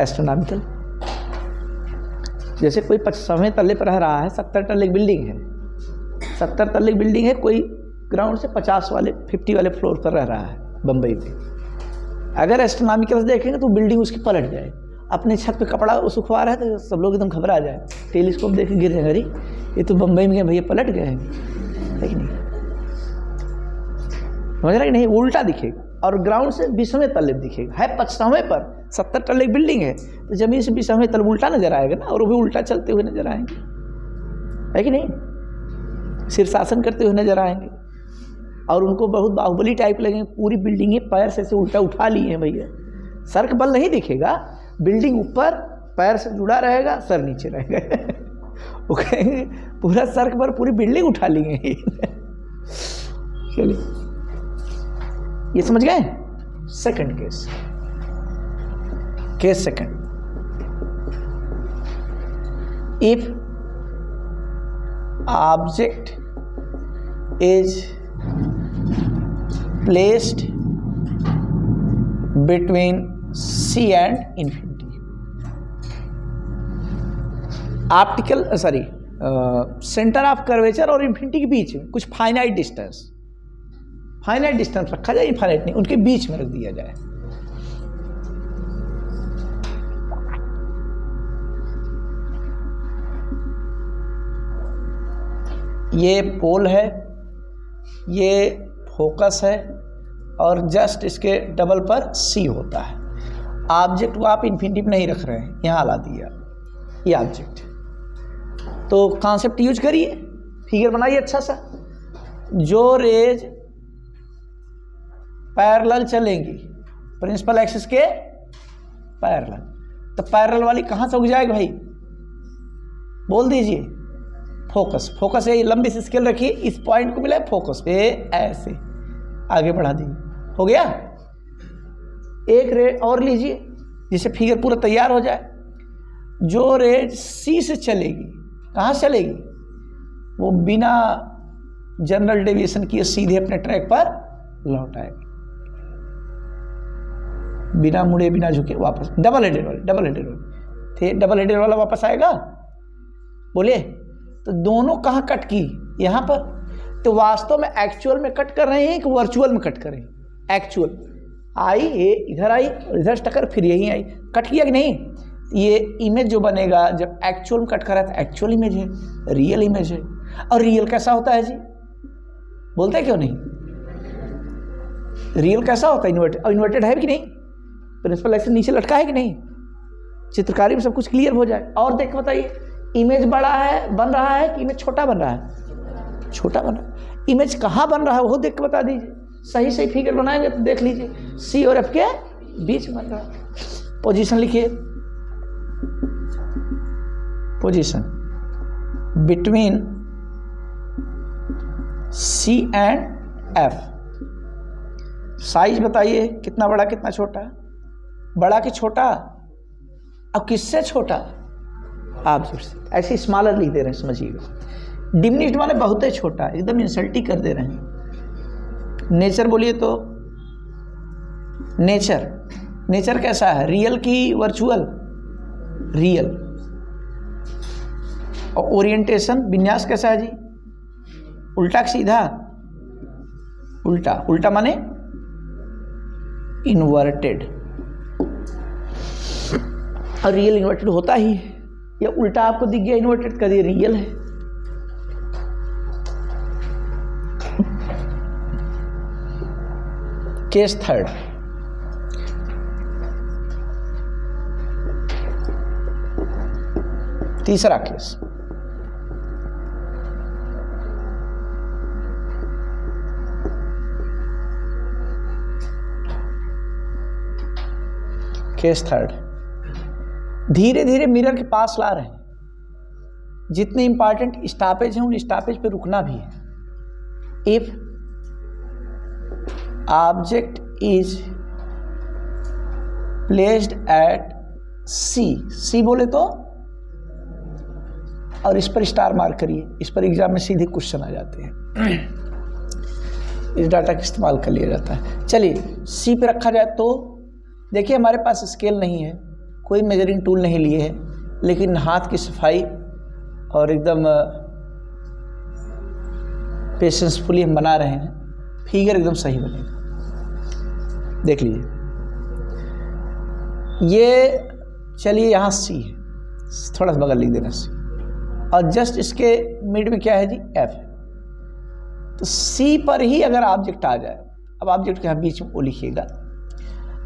एस्ट्रोनॉमिकल। जैसे कोई 55वें तल्ले पर रह रहा है, 70 तल्ले बिल्डिंग है, 70 तल्ले बिल्डिंग है, कोई ग्राउंड से 50 वाले फ्लोर पर रह रहा है बम्बई में। अगर एस्ट्रोनॉमिकल देखेंगे तो बिल्डिंग उसकी पलट जाए। अपने छत पे कपड़ा सुखवा रहा है तो सब लोग एकदम घबरा जाए, टेलीस्कोप देख के गिर जाएगा, अरे ये तो बम्बई में भैया पलट गए हैं, है कि नहीं? समझ रहा है कि नहीं? उल्टा दिखेगा। और ग्राउंड से 20वें तल्ले दिखेगा, है 55वें पर, 70 तल्ले की बिल्डिंग है, तो जमीन से 20वें तल्ले उल्टा नजर आएगा ना, और वो भी उल्टा चलते हुए नजर आएंगे, है कि नहीं? शीर्षासन करते हुए नजर आएंगे, और उनको बहुत बाहुबली टाइप लगेंगे, पूरी बिल्डिंग पैर से उल्टा उठा लिए हैं भैया। सर का बल नहीं दिखेगा, बिल्डिंग ऊपर पैर से जुड़ा रहेगा, सर नीचे रहेगा। वो कहेंगे पूरा सर पर पूरी बिल्डिंग उठा लिए हैं। चलिए, ये समझ गए? Second case second, if object is placed between C and infinity, optical centre of curvature और इन्फिनिटी के बीच में कुछ फाइनाइट डिस्टेंस रखा जाए, इनफाइनाइट नहीं, उनके बीच में रख दिया जाए। ये पोल है, ये फोकस है, और जस्ट इसके डबल पर C होता है। ऑब्जेक्ट को आप इन्फिनिटी में नहीं रख रहे हैं, यहाँ ला दिया ये ऑब्जेक्ट। तो कॉन्सेप्ट यूज करिए, फिगर बनाइए अच्छा सा। जो रेज पैरेलल चलेंगी प्रिंसिपल एक्सिस के पैरेलल, तो पैरेलल वाली कहाँ से उग जाएगी भाई? बोल दीजिए। फोकस है, लंबी सी स्केल रखिए, इस पॉइंट को मिला है फोकस पे, ऐसे आगे बढ़ा दीजिए, हो गया। एक रे और लीजिए जिससे फिगर पूरा तैयार हो जाए। जो रेज सी से चलेगी, कहाँ से चलेगी? वो बिना जनरल डेविएशन किए सीधे अपने ट्रैक पर लौट आएगी, बिना मुड़े बिना झुके वापस। डबल हेडेड वाला वापस आएगा, बोलिए। तो दोनों कहाँ कट की? यहाँ पर। तो वास्तव में एक्चुअल में कट कर रहे हैं कि वर्चुअल में कट कर रहे हैं? एक्चुअल आई, ये इधर आई और इधर टक्कर, फिर यही आई, कट किया कि नहीं? ये इमेज जो बनेगा जब एक्चुअल में कट कर रहा है तो एक्चुअल इमेज है, रियल इमेज है। और रियल कैसा होता है जी? बोलते हैं क्यों नहीं? रियल कैसा होता है? इन्वर्टेड है कि नहीं? प्रिंसिपल एक्सिस नीचे लटका है कि नहीं? चित्रकारी में सब कुछ क्लियर हो जाए। और देख बताइए, इमेज बड़ा है बन रहा है कि इमेज छोटा बन रहा है? छोटा बन रहा है। इमेज कहाँ बन रहा है वो देख के बता दीजिए। सही सही फिगर बनाएंगे तो देख लीजिए सी और एफ के बीच बन रहा है। पोजीशन लिखिए, position between C and F. Size बताइए कितना बड़ा कितना छोटा, बड़ा कि छोटा? अब किससे छोटा? ऑब्जेक्ट से। ऐसे स्मॉलर लिख दे रहे हैं, समझिएगा। डिमिनिश्ड माने बहुत ही छोटा, एकदम इंसल्ट ही कर दे रहे हैं। नेचर बोलिए तो नेचर, नेचर कैसा है? रियल की वर्चुअल? रियल। और ओरिएंटेशन विन्यास कैसा है जी? उल्टा कि सीधा? उल्टा। उल्टा माने इन्वर्टेड। और रियल इन्वर्टेड होता ही है। ये उल्टा आपको दिख गया इन्वर्टेड, कर ये रियल है। केस थर्ड, तीसरा केस। केस थर्ड, धीरे धीरे मिरर के पास ला रहे हैं। जितने इंपॉर्टेंट स्टॉपेज हैं उन स्टॉपेज पे रुकना भी है। If object is placed at C, C बोले तो, और इस पर स्टार मार्क करिए। इस पर एग्जाम में सीधे क्वेश्चन आ जाते हैं। इस डाटा का इस्तेमाल कर लिया जाता है। चलिए सी पे रखा जाए तो देखिए, हमारे पास स्केल नहीं है, कोई मेजरिंग टूल नहीं लिए है, लेकिन हाथ की सफाई और एकदम पेशेंसफुली हम बना रहे हैं। फिगर एकदम सही बनेगा। देख लीजिए, ये चलिए यहाँ सी है, थोड़ा सा बगल लिख देना सी, और जस्ट इसके मिड में क्या है जी? एफ है। तो सी पर ही अगर ऑब्जेक्ट आ जाए, अब ऑब्जेक्ट के यहाँ बीच में वो लिखिएगा,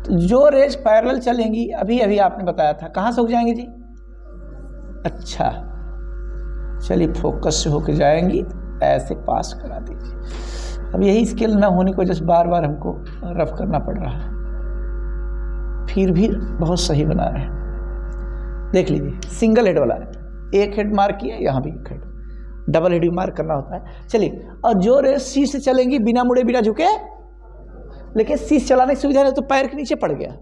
तो जो रेज पैरेलल चलेंगी, अभी अभी आपने बताया था, कहाँ से हो जाएंगी जी? अच्छा, चलिए फोकस से होकर जाएंगी, ऐसे पास करा दीजिए। अब यही स्केल ना होने की वजह से बार बार हमको रफ करना पड़ रहा है, फिर भी बहुत सही बना रहे हैं। देख लीजिए, सिंगल हेड वाला है, एक हेड मार्क किया, यहाँ भी एक हेड, डबल हेड भी मार्क करना होता है। चलिए, और जो रेज सी से चलेंगी बिना मुड़े बिना झुके, लेकिन सी से चलाने की सुविधा नहीं तो पैर के नीचे पड़ गया,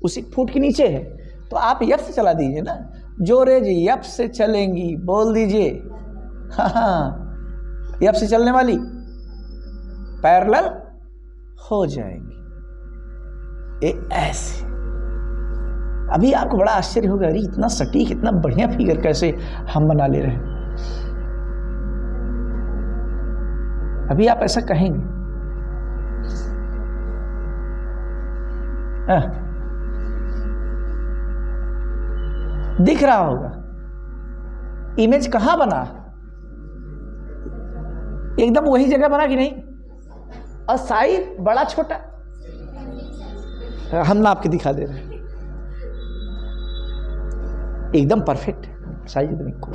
उसी फुट के नीचे है, तो आप एफ से चला दीजिए ना। जो रेज एफ से चलेंगी, बोल दीजिए हाँ, एफ से चलने वाली पैरेलल हो जाएंगी। ऐसे अभी आपको बड़ा आश्चर्य होगा, अरे इतना सटीक, इतना बढ़िया फिगर कैसे हम बना ले रहे हैं। अभी आप ऐसा कहेंगे, दिख रहा होगा इमेज कहाँ बना, एकदम वही जगह बना कि नहीं? और साइज बड़ा छोटा, हम नाप के दिखा दे रहे हैं, एकदम परफेक्ट है साइज, एकदम इक्वल,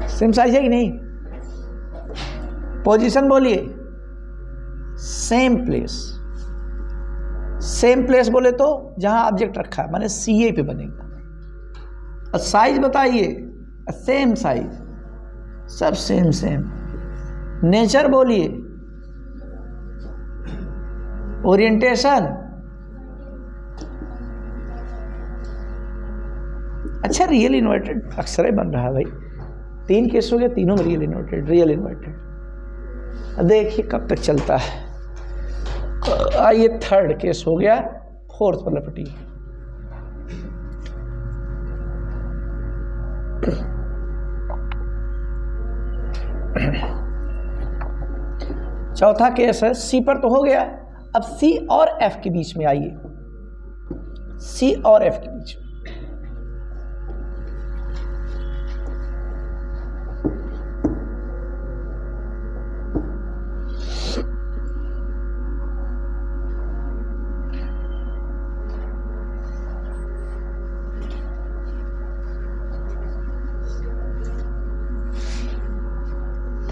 सेम साइज है कि नहीं? पोजीशन बोलिए, सेम प्लेस। सेम प्लेस बोले तो जहां ऑब्जेक्ट रखा है, माने सीए पे बनेगा। और साइज बताइए, सेम साइज, सब सेम सेम। नेचर बोलिए, ओरिएंटेशन, अच्छा रियल इन्वर्टेड अक्सर ही बन रहा है भाई। 3 केस हो गए, तीनों में रियल इन्वर्टेड, रियल इन्वर्टेड। देखिए कब तक चलता है। आइए थर्ड केस हो गया, फोर्थ वाला पट्टी। चौथा केस है, सी पर तो हो गया, अब सी और एफ के बीच में आइए, सी और एफ के बीच में।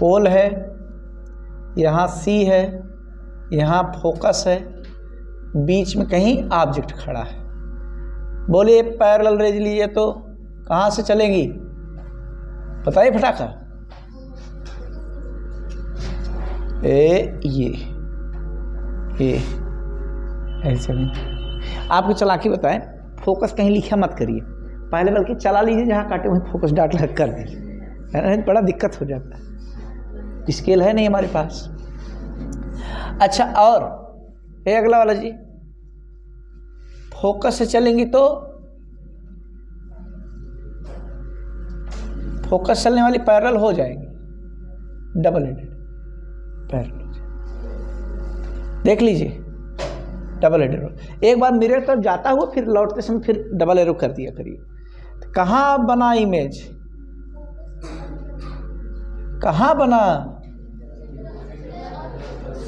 पोल है, यहाँ सी है, यहाँ फोकस है, बीच में कहीं ऑब्जेक्ट खड़ा है। बोलिए पैरेलल रेज लीजिए तो कहाँ से चलेंगी, बताइए फटाका। ये ऐसे नहीं, आपको चलाकी बताएं, फोकस कहीं लिखा मत करिए पहले, बल्कि चला लीजिए, जहाँ काटे वहीं फोकस डाट लग कर दीजिए, बड़ा दिक्कत हो जाता है, स्केल है नहीं हमारे पास। अच्छा, और ये अगला वाला जी, फोकस से चलेंगी तो फोकस चलने वाली पैरेलल हो जाएंगी, डबल हेडेड पैरेलल हो जाएगी। देख लीजिए डबल हेडेड, एक बार मिरर तरफ जाता हुआ फिर लौटते समय फिर डबल एरो कर दिया करिए। तो कहाँ बना इमेज, कहाँ बना,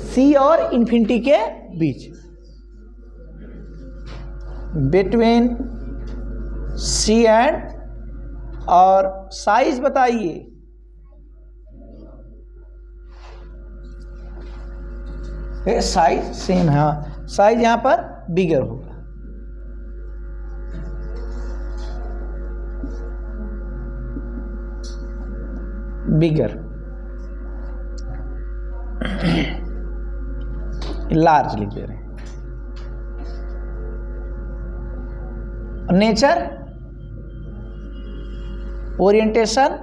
सी और इन्फिनिटी के बीच, बिटवीन सी एंड, और साइज बताइए, साइज सेम है, हाँ साइज यहां पर बिगर होगा। बिगर, लार्ज लिख दे रहे हैं। Nature, orientation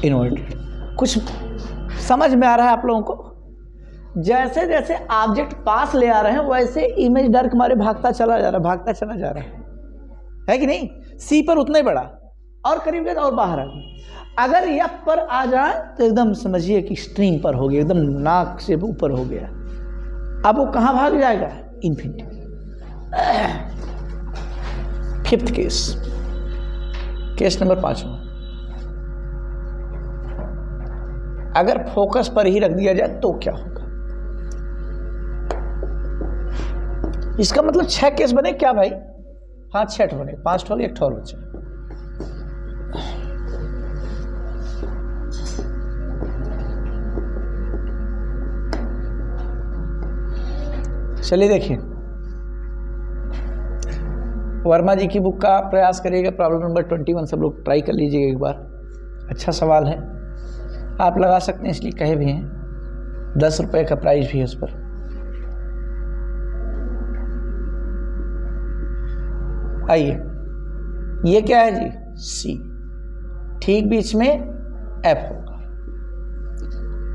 inverted. कुछ समझ में आ रहा है आप लोगों को? जैसे जैसे ऑब्जेक्ट पास ले आ रहे हैं वैसे इमेज डर के मारे भागता चला जा रहा है कि नहीं? सी पर उतना ही बड़ा, और करीब गए और बाहर आ गया। अगर एफ पर आ जाए तो एकदम समझिए कि स्ट्रिंग पर हो गया, एकदम नाक से ऊपर हो गया। अब वो कहाँ भाग जाएगा? इन्फिनिटी। Fifth case number 5। अगर फोकस पर ही रख दिया जाए तो क्या होगा? इसका मतलब 6 केस बने क्या भाई? हाँ 6 बने, 5 ठो, 1 ठो और बचा। चलिए देखिए, वर्मा जी की बुक का प्रयास करिएगा। प्रॉब्लम नंबर 21 सब लोग ट्राई कर लीजिएगा एक बार, अच्छा सवाल है, आप लगा सकते हैं, इसलिए कहे भी हैं। 10 रुपये का प्राइस भी है उस पर। आइए, ये क्या है जी? सी, ठीक बीच में एफ होगा,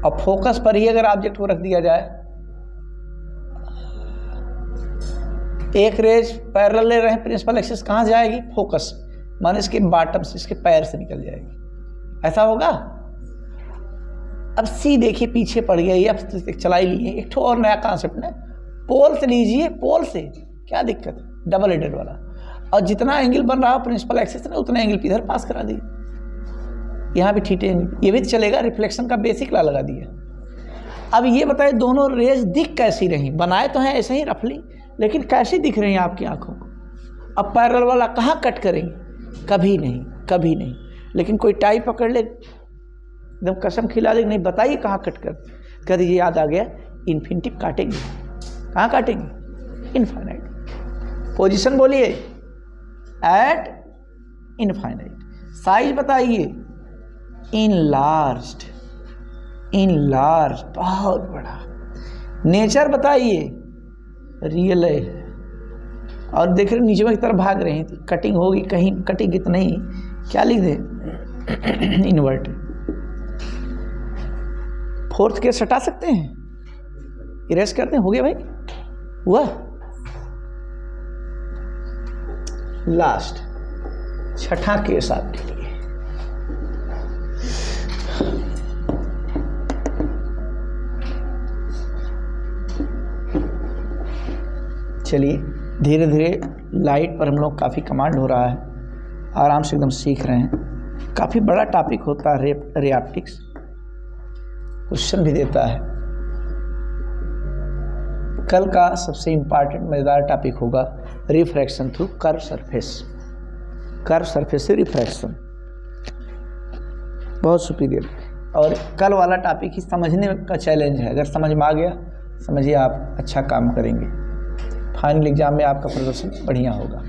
और फोकस पर ही अगर ऑब्जेक्ट को रख दिया जाए, एक रेज पैरेलल ले रहे हैं, प्रिंसिपल एक्सिस कहाँ जाएगी? फोकस, माने इसके बॉटम से, इसके पैर से निकल जाएगी, ऐसा होगा। अब सी देखिए पीछे पड़ गया, ये अब चला ही लिए। एक ठो और नया कॉन्सेप्ट ना, पोल से लीजिए, पोल से क्या दिक्कत है? डबल हेडेड वाला, और जितना एंगल बन रहा हो प्रिंसिपल एक्सिस ने उतना एंगल इधर पास करा दी। यहाँ भी थीटा, ये भी चलेगा, रिफ्लेक्शन का बेसिक ला लगा दिया। अब ये बताए दोनों रेज दिख कैसी रही? बनाए तो हैं ऐसे ही रफली, लेकिन कैसी दिख रही हैं आपकी आंखों को? अब पैरेलल वाला कहाँ कट करेंगे? कभी नहीं, कभी नहीं। लेकिन कोई टाई पकड़ ले, एकदम कसम खिला दे, नहीं बताइए कहाँ कट कर दीजिए। याद आ गया, इन्फिनिटी काटेंगे। कहाँ काटेंगे? इनफाइनाइट। पोजीशन बोलिए, एट इनफाइनाइट। साइज बताइए, इनलार्ज्ड, बहुत बड़ा। नेचर बताइए, रियल है। और देख रहे नीचे की तरफ भाग रहे हैं, कटिंग होगी, कहीं कटिंग इतना ही, क्या लिख दे? इन्वर्टेड। फोर्थ केस हटा सकते हैं, इरेज करते हैं, हो गया भाई, हुआ। लास्ट 6ठा केस आपके लिए। चलिए धीरे धीरे लाइट पर हम लोग काफ़ी कमांड हो रहा है, आराम से एकदम सीख रहे हैं। काफ़ी बड़ा टॉपिक होता है रे ऑप्टिक्स, क्वेश्चन भी देता है। कल का सबसे इम्पॉर्टेंट मज़ेदार टॉपिक होगा refraction through curve surface. Curve surface से रिफ्रैक्शन, बहुत सुपीरियर। और कल वाला टॉपिक ही समझने का चैलेंज है, अगर समझ में आ गया समझिए आप अच्छा काम करेंगे, फाइनल एग्जाम में आपका प्रदर्शन बढ़िया होगा।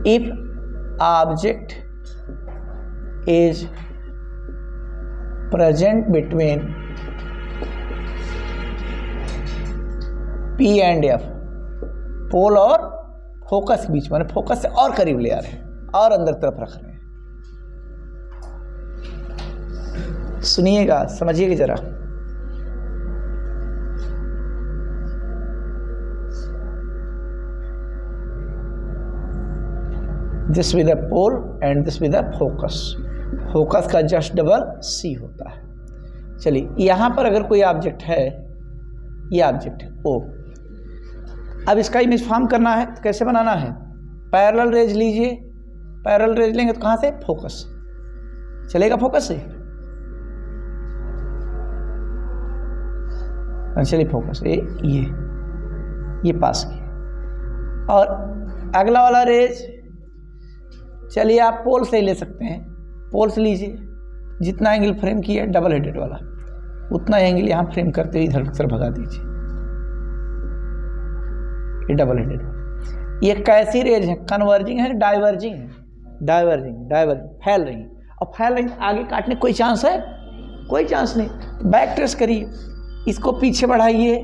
If object is present between P and F, पोल और फोकस के बीच में, फोकस से और करीब ले आ रहे हैं और अंदर तरफ रख रहे हैं। सुनिएगा, समझिएगा जरा। This with the pole and this with the focus. Focus का जस्ट डबल C होता है। चलिए यहाँ पर अगर कोई ऑब्जेक्ट है, ये ऑब्जेक्ट है O, अब इसका इमेज फॉर्म करना है तो कैसे बनाना है? पैरेलल रेज लीजिए, पैरेलल रेज लेंगे तो कहाँ से? फोकस। चलेगा फोकस से? चलिए फोकस ये पास किया। और अगला वाला रेज चलिए आप पोल से ही ले सकते हैं, पोल से लीजिए, जितना एंगल फ्रेम किया डबल हेडेड वाला उतना एंगल यहाँ फ्रेम करते हुए इधर की तरफ भगा दीजिए। ये डबल हेडेड। ये कैसी रेज है? कन्वर्जिंग है, डाइवर्जिंग है? डाइवर्जिंग फैल रही। और फैल रही आगे काटने कोई चांस है? कोई चांस नहीं। तो बैक ट्रेस करिए, इसको पीछे बढ़ाइए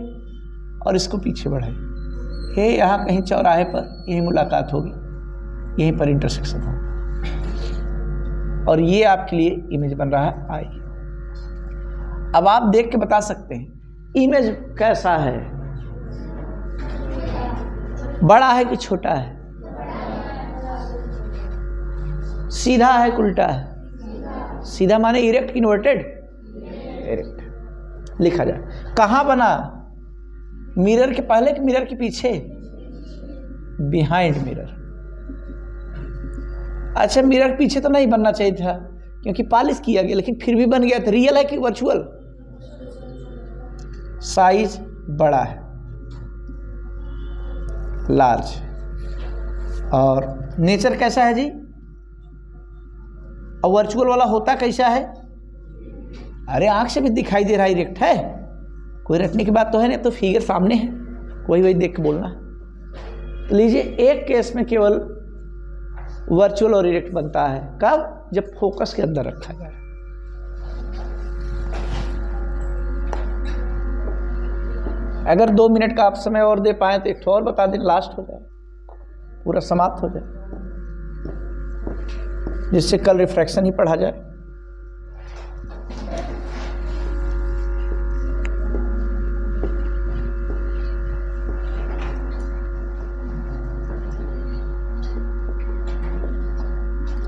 और इसको पीछे बढ़ाइए। ये यहाँ कहीं चौराहे पर यही मुलाकात होगी, यहीं पर इंटरसेक्शन होगा और ये आपके लिए इमेज बन रहा है आई। अब आप देख के बता सकते हैं इमेज कैसा है, बड़ा है कि छोटा है, सीधा है कि उल्टा है? सीधा माने इरेक्ट कि इन्वर्टेड? इरेक्ट लिखा जाए। कहाँ बना? मिरर के पहले कि मिरर के पीछे? Behind mirror. अच्छा, मिरर के पीछे तो नहीं बनना चाहिए था क्योंकि पॉलिश किया गया, लेकिन फिर भी बन गया था। रियल है कि वर्चुअल? साइज बड़ा है, लार्ज। और नेचर कैसा है जी? और वर्चुअल वाला होता कैसा है? अरे आंख से भी दिखाई दे रहा है, इरेक्ट है, कोई रटने की बात तो है नहीं, तो फिगर सामने है, वही देख के बोलना। तो लीजिए, एक केस में केवल वर्चुअल और इरेक्ट बनता है, कब? जब फोकस के अंदर रखा जाए। अगर 2 मिनट का आप समय और दे पाए तो एक ठो और बता दें, लास्ट हो जाए, पूरा समाप्त हो जाए, जिससे कल रिफ्रैक्शन ही पढ़ा जाए।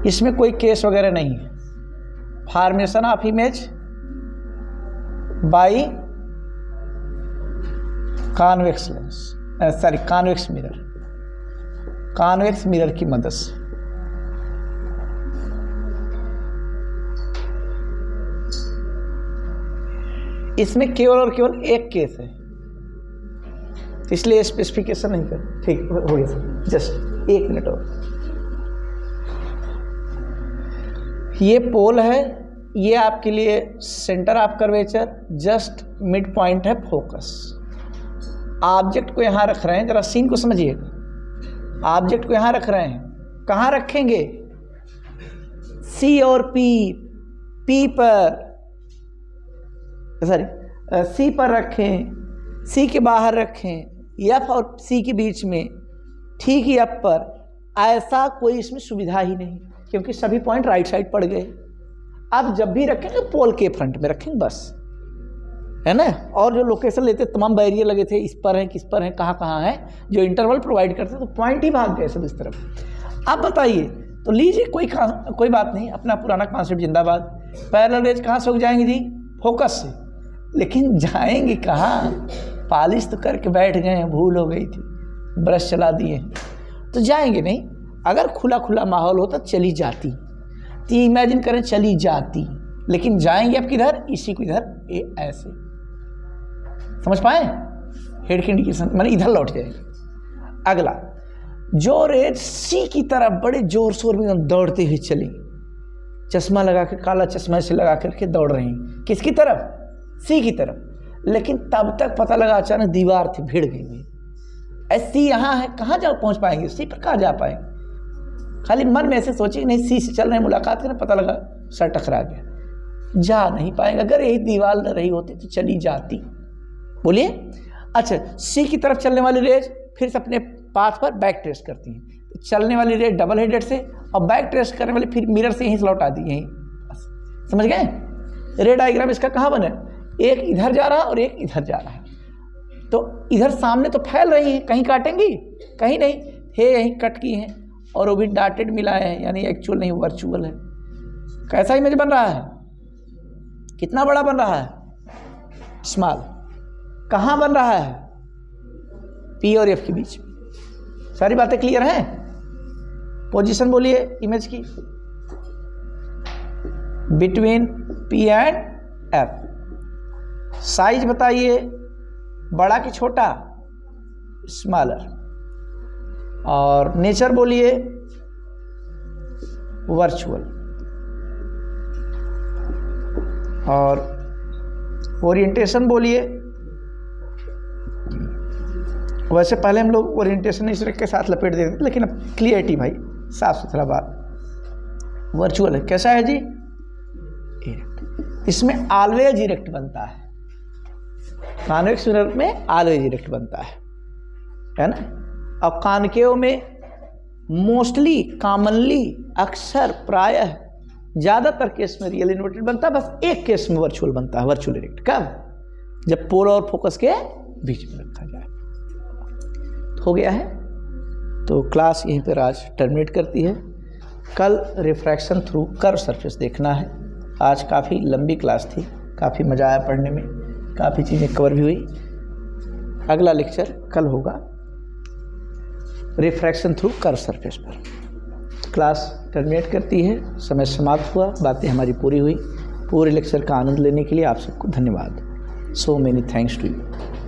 इसमें कोई केस वगैरह नहीं है। Formation of image by convex lens, sorry convex mirror, convex mirror की मदद से। इसमें केवल और केवल एक केस है, इसलिए स्पेसिफिकेशन नहीं कर। ठीक हो गया सर, जस्ट 1 मिनट और। ये पोल है, ये आपके लिए centre of curvature, just mid point है फोकस। ऑब्जेक्ट को यहाँ रख रहे हैं, जरा सीन को समझिएगा। ऑब्जेक्ट को यहाँ रख रहे हैं, कहाँ रखेंगे? सी और पी पर, सॉरी सी पर रखें, सी के बाहर रखें, एफ और सी के बीच में, ठीक ही एफ पर। ऐसा कोई इसमें सुविधा ही नहीं, क्योंकि सभी पॉइंट राइट साइड पड़ गए। अब जब भी रखेंगे पोल के फ्रंट में रखेंगे बस, है ना। और जो लोकेशन लेते तमाम बैरियर लगे थे, इस पर हैं, किस पर हैं, कहाँ कहाँ है, जो इंटरवल प्रोवाइड करते तो पॉइंट ही भाग गए सब इस तरफ। अब बताइए, तो लीजिए कोई बात नहीं, अपना पुराना कॉन्सेप्ट जिंदाबाद। पैरेलल रेज कहाँ से उग जाएंगे जी? फोकस से। लेकिन जाएंगे कहाँ? पॉलिश तो करके बैठ गए हैं, भूल हो गई थी, ब्रश चला दिए, तो जाएंगे नहीं। अगर खुला खुला माहौल होता चली जाती, तो इमेजिन करें चली जाती, लेकिन जाएंगे अब किधर? इसी को इधर ऐसे, समझ पाए? हेड के इंडिकेशन माने इधर लौट जाएंगे। अगला, जो रेज सी की तरफ बड़े जोर शोर में दौड़ते हुए चलेंगे, चश्मा लगा के, काला चश्मा से लगा करके दौड़ रही, किसकी तरफ? सी की तरफ। लेकिन तब तक पता लगा अचानक दीवार थी, भिड़ गई। सी यहाँ है, कहाँ जा पहुँच पाएंगे? सी पर कहाँ जा पाएंगे? खाली मन में ऐसे सोची नहीं, सी से चल रहे हैं, मुलाकात करें, पता लगा सर टकरा गया, जा नहीं पाएंगे। अगर यही दीवार न रही होती तो चली जाती। बोलिए। अच्छा, सी की तरफ चलने वाली रेज फिर से अपने पाथ पर बैक ट्रेस करती हैं। चलने वाली रेज डबल हेडेड से और बैक ट्रेस करने वाली फिर मिरर से यहीं से लौटा दी, यहीं। समझ गए? रे डायग्राम इसका कहाँ बना? एक इधर जा रहा और एक इधर जा रहा है। तो इधर सामने तो फैल रही है, कहीं काटेंगी? कहीं नहीं है, यहीं कट की हैं और वो भी डॉटेड मिलाए हैं, यानी एक्चुअल नहीं वर्चुअल है। कैसा इमेज बन रहा है? कितना बड़ा बन रहा है? स्मॉल। कहाँ बन रहा है? पी और एफ के बीच। सारी बातें क्लियर हैं? पोजीशन बोलिए इमेज की, between P and F. Size बताइए, बड़ा कि छोटा? स्मॉलर। और नेचर बोलिए वर्चुअल। और ओरिएंटेशन बोलिए। वैसे पहले हम लोग ओरिएंटेशन इस के साथ लपेट देते थे, लेकिन अब क्लियरिटी भाई, साफ सुथरा बात। वर्चुअल है, कैसा है जी? इसमें ऑलवेज इरेक्ट बनता है, कॉन्वेक्स मिरर में ऑलवेज इरेक्ट बनता है ना। और कॉनकेव में मोस्टली, कॉमनली, अक्सर, प्रायः, ज़्यादातर केस में रियल इन्वर्टेड बनता है। बस एक केस में वर्चुअल बनता है, वर्चुअल इरेक्ट। कब? जब पोल और फोकस के बीच में रखा जाए। हो गया है। तो क्लास यहीं पर आज टर्मिनेट करती है। कल रिफ्रैक्शन थ्रू कर्व सरफेस देखना है। आज काफ़ी लंबी क्लास थी, काफ़ी मज़ा आया पढ़ने में, काफ़ी चीज़ें कवर भी हुई। अगला लेक्चर कल होगा रिफ्रैक्शन थ्रू कर्व सरफेस पर। क्लास टर्मिनेट करती है, समय समाप्त हुआ, बातें हमारी पूरी हुई। पूरे लेक्चर का आनंद लेने के लिए आप सबको धन्यवाद। So many thanks to you.